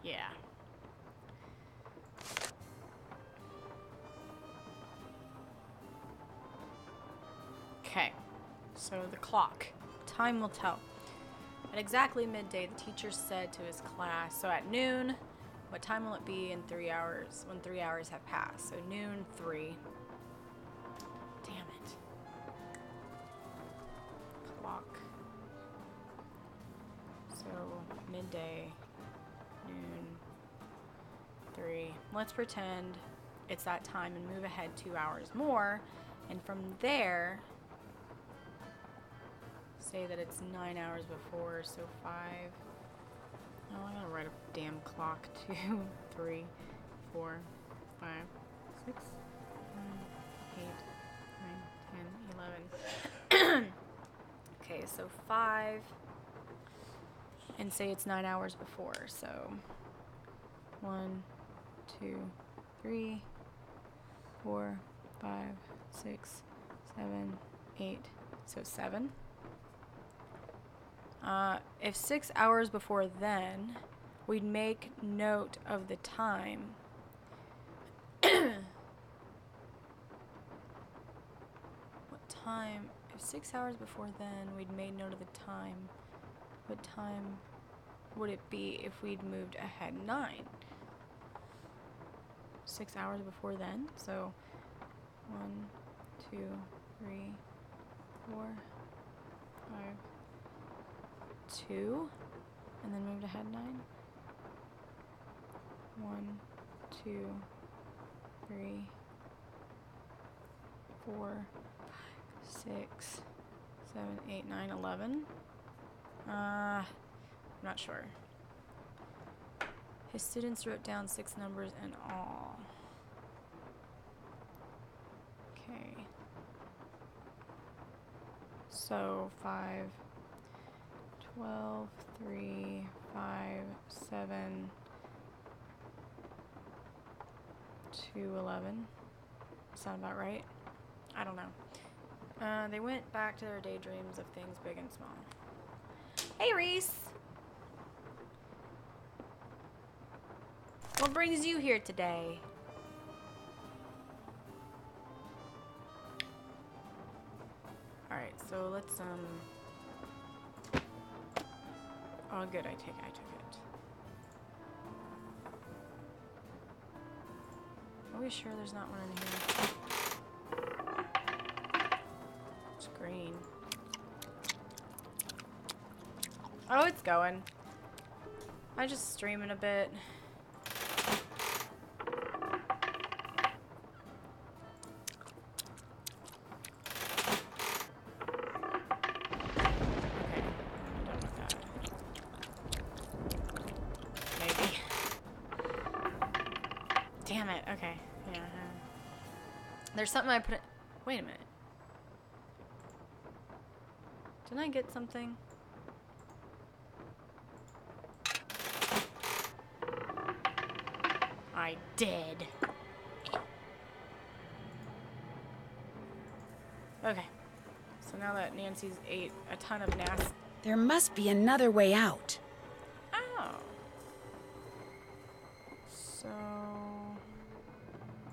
Yeah. Okay. So the clock. Time will tell. At exactly midday, the teacher said to his class, so at noon, what time will it be in 3 hours, when 3 hours have passed? So noon, 3. Damn it. Clock. So midday, noon, 3. Let's pretend it's that time and move ahead 2 hours more. And from there, say that it's 9 hours before, so 5. Oh, I gotta write a damn clock. 2, 3, 4, 5, 6, 7, 8, 9, 10, 11. Okay, so 5. And say it's 9 hours before, so 1, 2, 3, 4, 5, 6, 7, 8, so 7. If 6 hours before then, we'd make note of the time. What time? If 6 hours before then, we'd made note of the time. What time would it be if we'd moved ahead 9? 6 hours before then, so 1, 2, 3, 4, 5, 2, and then moved ahead 9. 1, 2, 3, 4, 6, 7, 8, 9, 11. I'm not sure. His students wrote down 6 numbers in all. Okay. So 5, 12, 3, 5, 7, 2, 11. Sound about right? I don't know. They went back to their daydreams of things big and small. Hey, Reese! What brings you here today? Alright, so let's, oh, good, I took it. Are we sure there's not one in here? It's green. Oh, it's going. I just streaming a bit. Damn it. Okay. Yeah. There's something I put in. Wait a minute. Didn't I get something? I did. Okay. So now that Nancy's ate a ton of nasty. There must be another way out. Oh. So,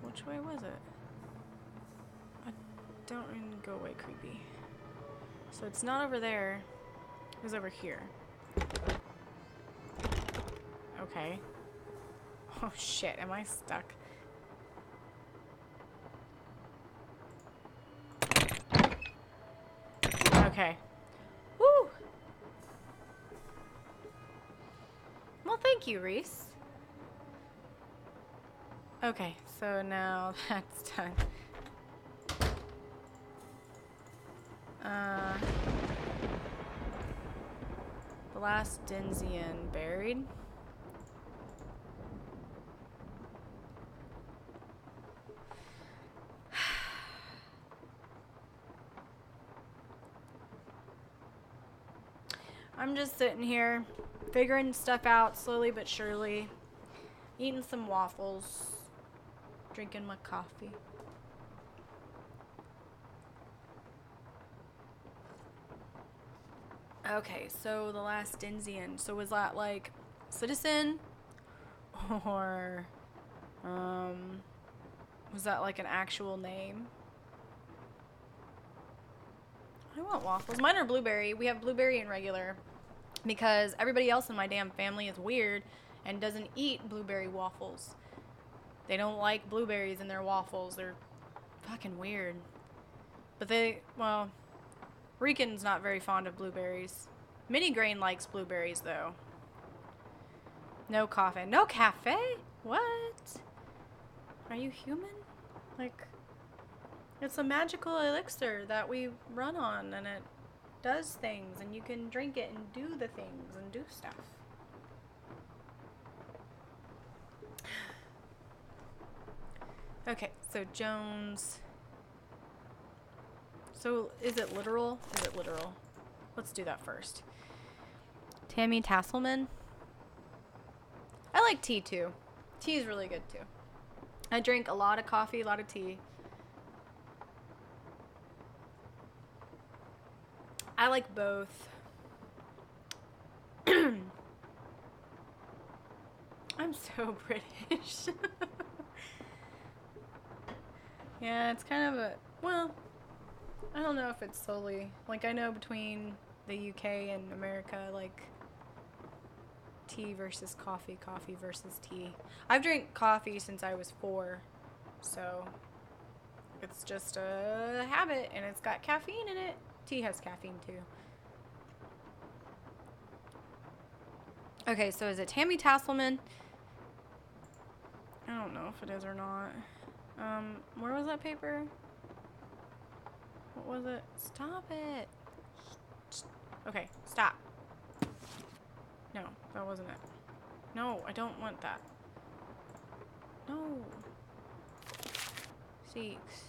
which way was it? I don't even go away, creepy. So it's not over there. It was over here. Okay. Oh shit, am I stuck? Okay. Woo! Well, thank you, Reese. Okay, so now that's done. The last Denzian buried? I'm just sitting here figuring stuff out slowly but surely, eating some waffles, drinking my coffee. Okay, so the last Denzian. So was that like citizen or was that like an actual name? I want waffles. Mine are blueberry. We have blueberry and regular because everybody else in my damn family is weird and doesn't eat blueberry waffles. They don't like blueberries in their waffles. They're fucking weird. But well, Rican's not very fond of blueberries. Mini Grain likes blueberries though. No coffee. No cafe? What? Are you human? Like, it's a magical elixir that we run on, and it does things, and you can drink it and do the things and do stuff. Okay, so Jones. So is it literal? Is it literal? Let's do that first. Tammy Tasselman. I like tea too. Tea is really good too. I drink a lot of coffee, a lot of tea. I like both. I'm so British. Yeah, it's kind of a, well, I don't know if it's solely, like I know between the UK and America, like tea versus coffee, coffee versus tea. I've drank coffee since I was 4, so it's just a habit and it's got caffeine in it. Tea has caffeine too. Okay, so is it Tammy Tasselman? I don't know if it is or not. Where was that paper? What was it? Stop it. Okay, stop. No, that wasn't it. No, I don't want that. No. Seeks.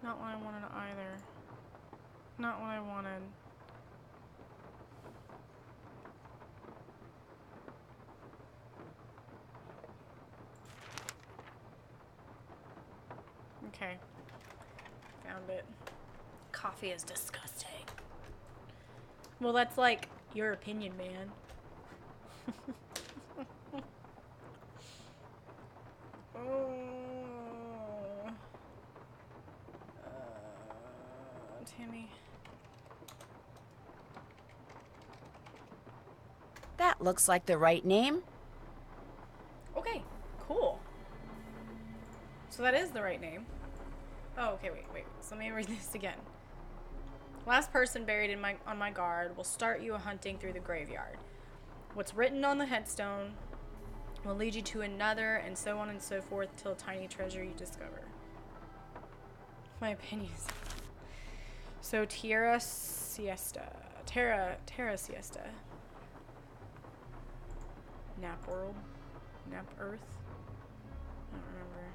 Not what I wanted either. Not what I wanted. Okay. Found it. Coffee is disgusting. Well, that's like your opinion, man. Tammy. That looks like the right name. Okay, cool. So that is the right name. Oh, okay, wait. So let me read this again. Last person buried on my guard will start you hunting through the graveyard. What's written on the headstone will lead you to another, and so on and so forth, till a tiny treasure you discover. My opinions. So Terra Siesta. Terra Siesta. Nap World. Nap Earth. I don't remember.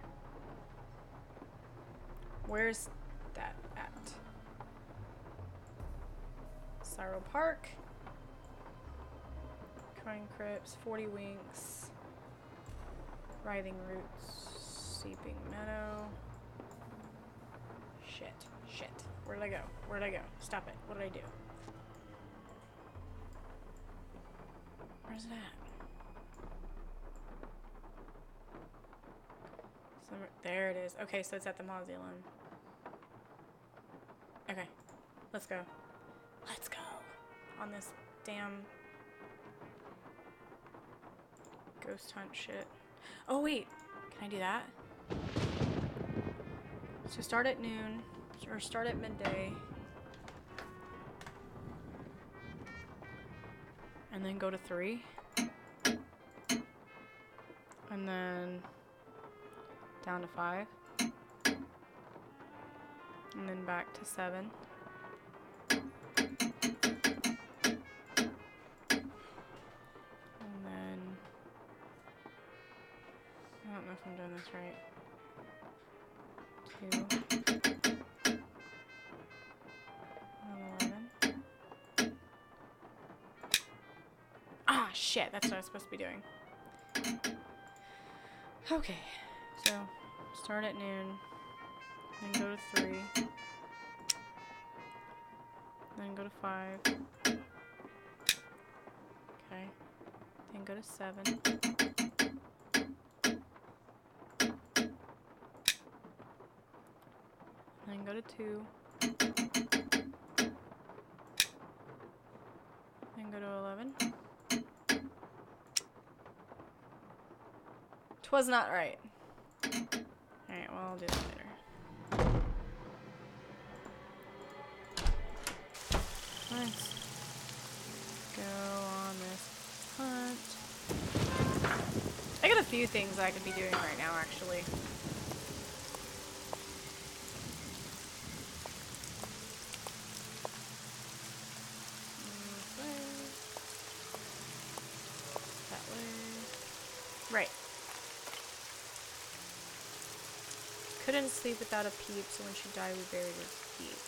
Where's that at? Sorrow Park. Crying Crypts. 40 Winks. Writhing Roots. Seeping Meadow. Shit. Where did I go? Stop it. What did I do? Where's it at? There it is. Okay, so it's at the mausoleum. Okay. Let's go. On this damn ghost hunt shit. Oh, wait. Can I do that? So start at noon. Or start at midday. And then go to 3. And then down to 5. And then back to 7. right. 2. 11. Ah, shit. That's what I was supposed to be doing. Okay. So, start at noon. Then go to 3. Then go to 5. Okay. Then go to 7. Then go to 2. Then go to 11. Twas not right. Alright, well, I'll do that later. Let's go on this hunt. I got a few things I could be doing right now, actually. That way. Right. Couldn't sleep without a peep, so when she died, we buried her peep.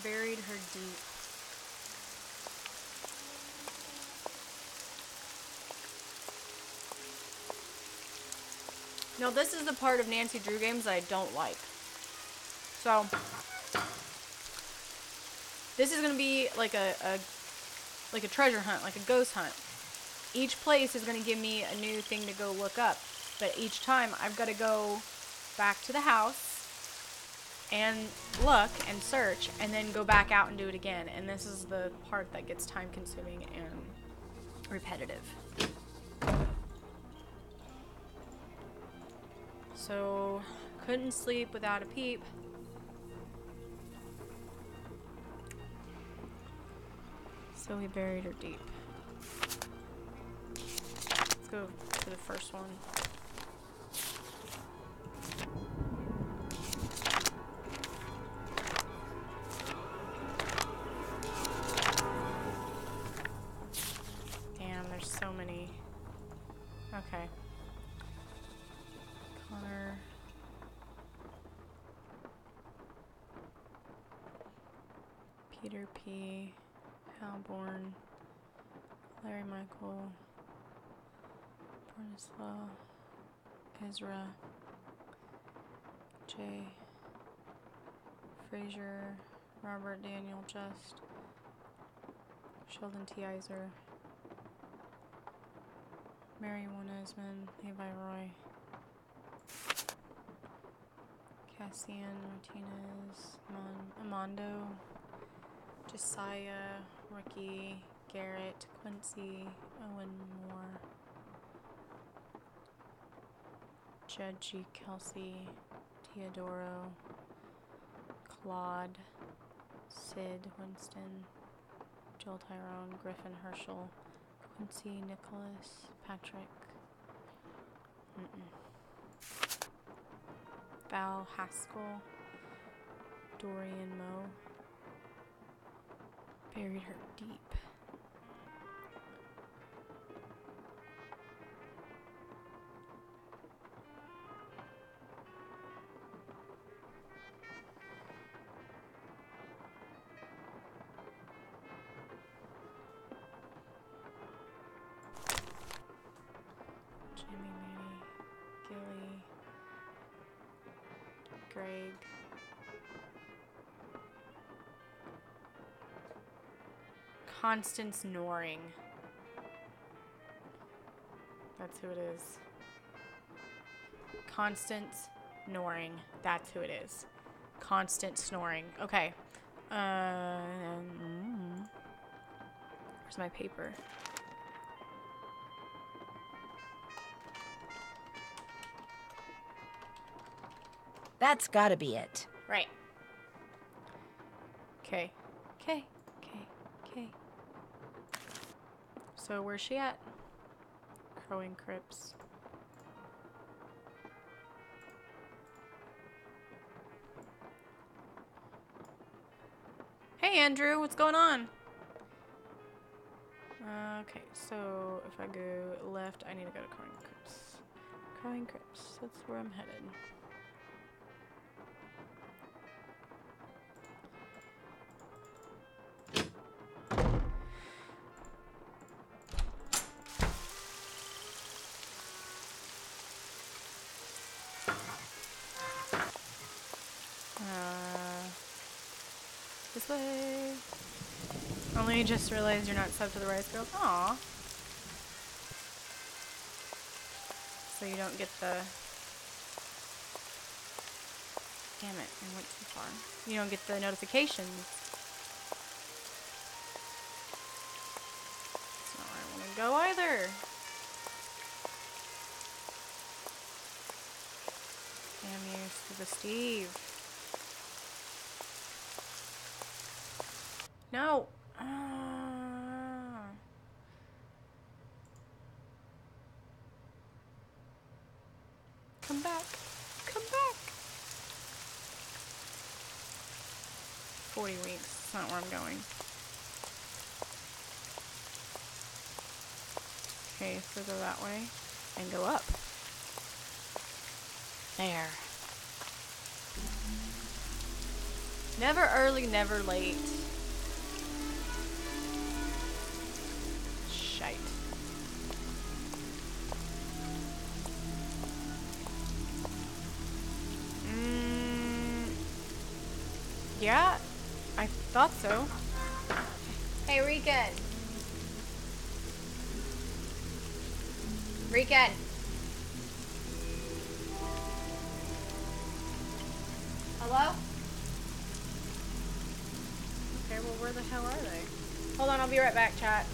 Buried her deep. Now, this is the part of Nancy Drew games I don't like. So, this is going to be like a treasure hunt, like a ghost hunt. Each place is going to give me a new thing to go look up. But each time, I've got to go back to the house and look and search, and then go back out and do it again. And this is the part that gets time consuming and repetitive. So, couldn't sleep without a peep. So we buried her deep. Let's go to the first one. Damn, there's so many. Okay. Connor. Peter P. Halborn. Larry Michael. Bronislaw. Ezra. Jay. Fraser. Robert Daniel Just. Sheldon T. Iser. Mary Winesman. Levi Roy. Cassian Martinez. Amando. Josiah. Ricky. Garrett. Quincy. Owen Moore. Judgy Kelsey. Teodoro. Claude. Sid Winston. Joel Tyrone. Griffin Herschel. Quincy Nicholas. Patrick. Val Haskell. Dorian Moe. Buried her deep. Jimmy, Manny, Gilly, Greg. Constance Noring. That's who it is. Constance Noring. That's who it is. Constant snoring. Okay. Where's my paper? That's gotta be it. Right. Okay. Okay. Okay. Okay. So where's she at? Crowing Crypts. Hey, Hey, Andrew, what's going on? Okay, so if I go left, I need to go to Crowing Crypts. Crowing Crypts, that's where I'm headed. This way. Only just realized you're not subbed to the Rice Girl. Aww. So you don't get the... Damn it, I went too far. You don't get the notifications. That's not where I want to go either. Damn you, stupid Steve. No. Come back. Come back. 40 weeks. That's not where I'm going. Okay, so go that way and go up. There. Never early, never late. Shite. Yeah, I thought so. Hey, Rican. Rican. Hello? Okay, well, where the hell are they? Hold on, I'll be right back, chat.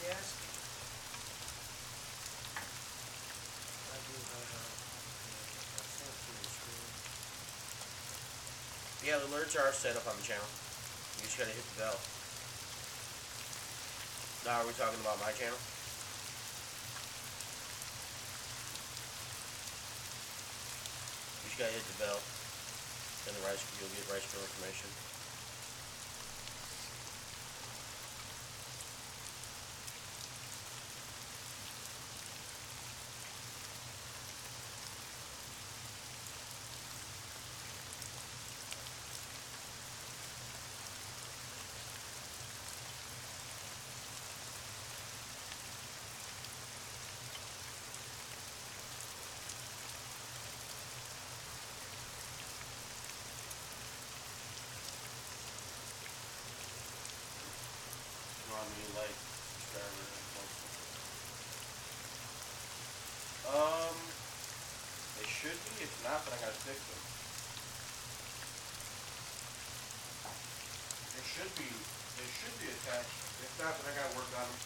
Yes. Yeah, the alerts are set up on the channel. You just gotta hit the bell. Now, are we talking about my channel? You just gotta hit the bell. Then you'll get Rice Girl information. Like subscriber they should be. If not, then I gotta fix them. They should be attached. If not, then I gotta work on them.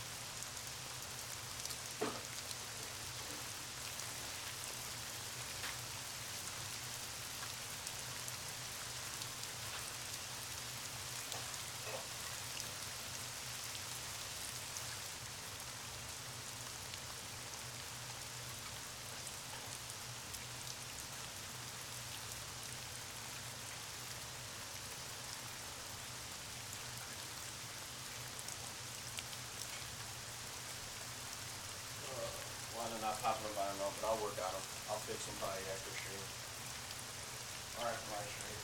not popping them by them, but I'll work on them. I'll fix them probably after stream. Or after my stream.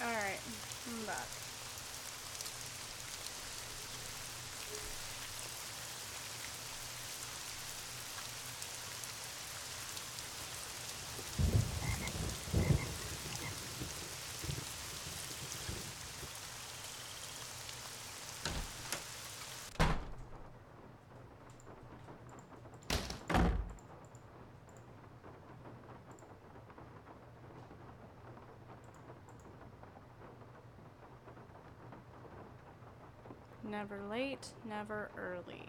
Alright, I'm back. Never late, never early.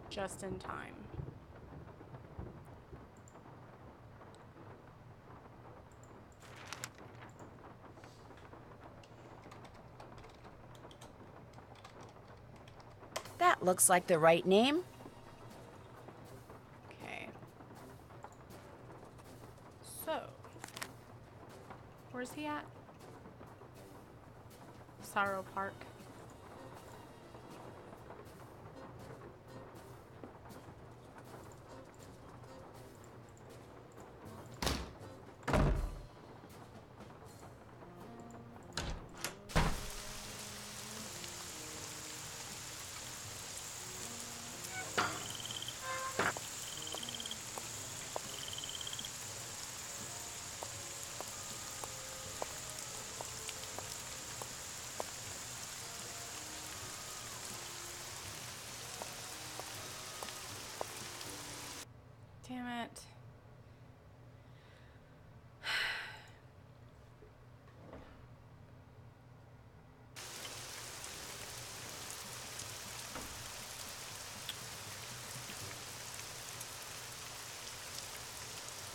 Just in time. That looks like the right name. Okay. So, where's he at? Sorrow Park. Damn it.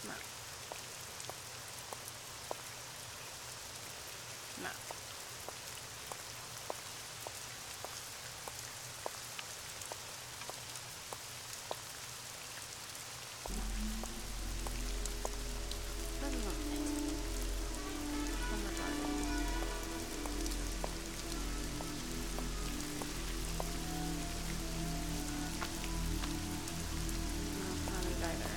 No. No. Doesn't look it. Summer Gardens. No, not it either.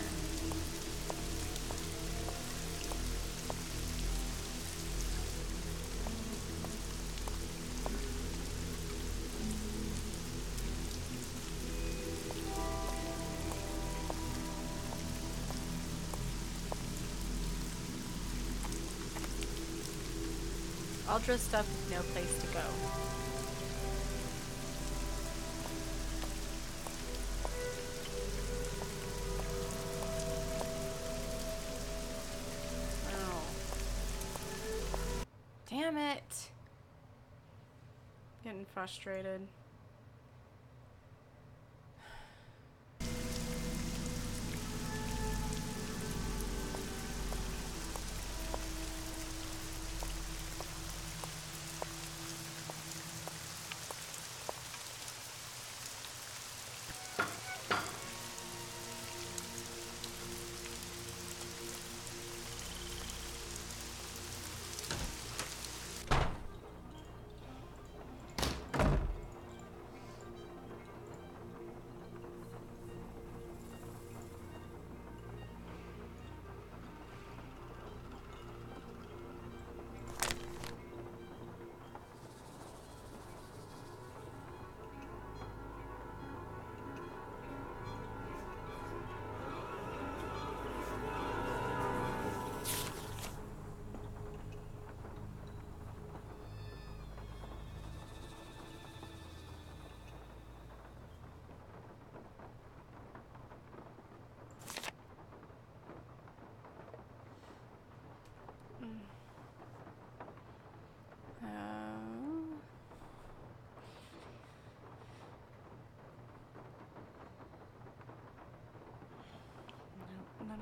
All dressed up with no place to go. Oh. Damn it. Getting frustrated.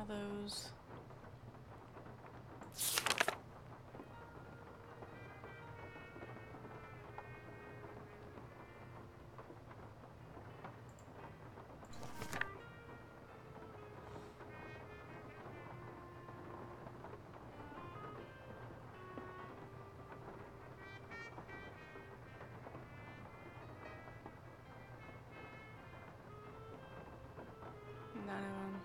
of those. None of them.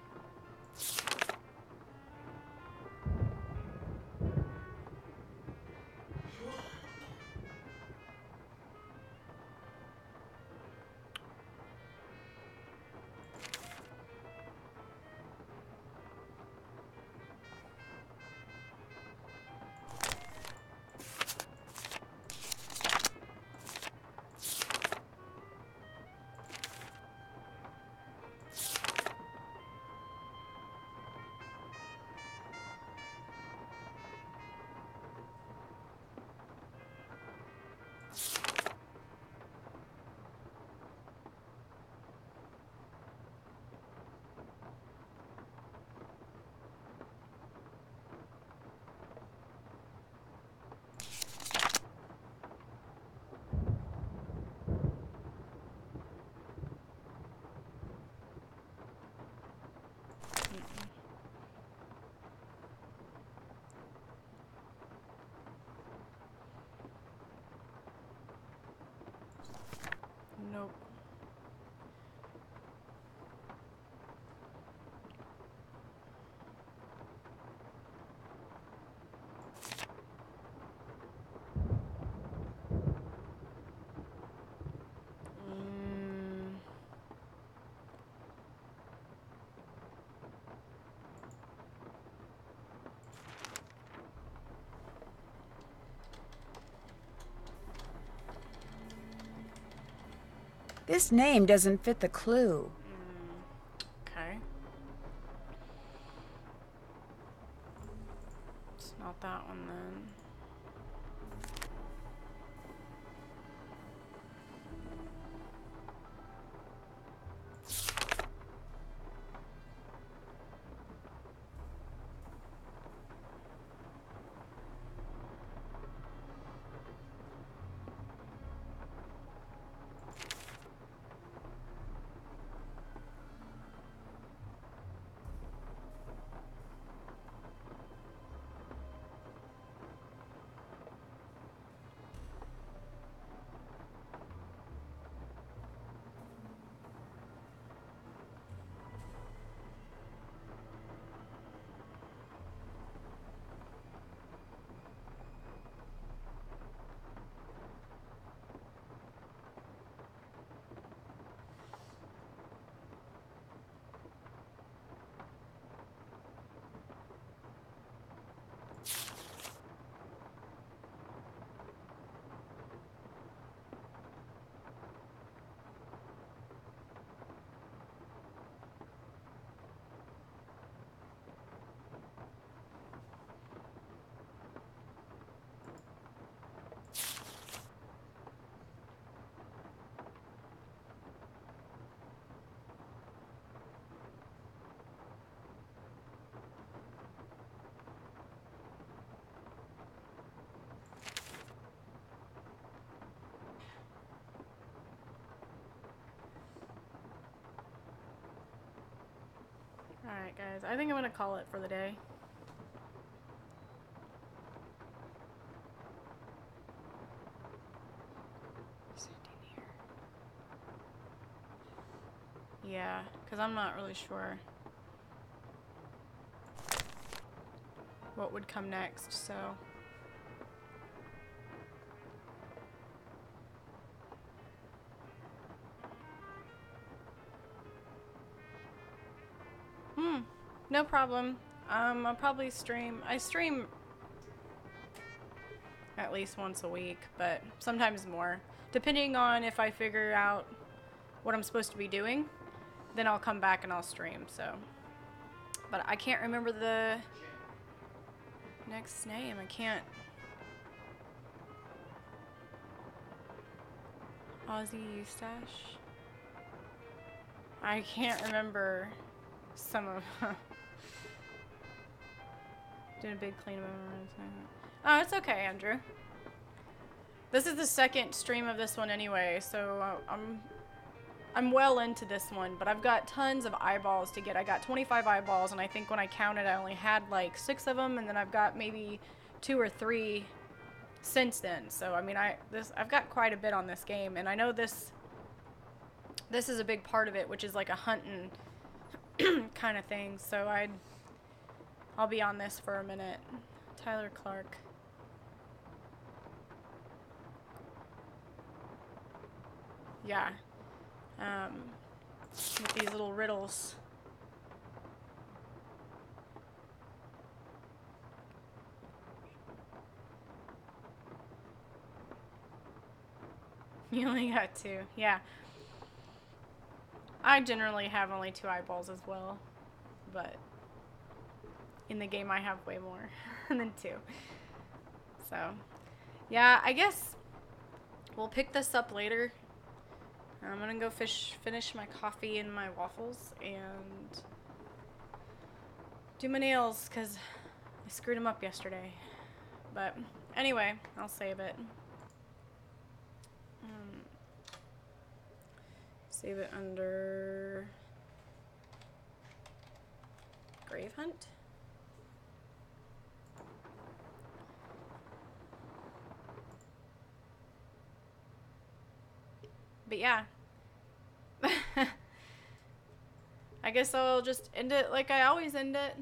Nope. This name doesn't fit the clue. Okay. It's not that one then. Alright guys, I think I'm gonna call it for the day. Yeah, because I'm not really sure what would come next, so. No problem. I'll probably stream. I stream at least once a week, but sometimes more. Depending on if I figure out what I'm supposed to be doing, then I'll come back and I'll stream, so. But I can't remember the next name. I can't. Aussie Eustache? I can't remember some of Doing a big clean up. Oh, it's okay, Andrew. This is the second stream of this one anyway, so I'm well into this one, but I've got tons of eyeballs to get. I got 25 eyeballs, and I think when I counted, I only had like 6 of them, and then I've got maybe 2 or 3 since then. So I mean, I've got quite a bit on this game, and I know this is a big part of it, which is like a hunting kind of thing. So I'll be on this for a minute. Tyler Clark. Yeah. With these little riddles. You only got 2. Yeah. I generally have only 2 eyeballs as well, but in the game I have way more than 2. So, yeah, I guess we'll pick this up later. I'm gonna go finish my coffee and my waffles and do my nails because I screwed them up yesterday. But anyway, I'll save it. Save it under Grave Hunt. But yeah. I guess I'll just end it like I always end it.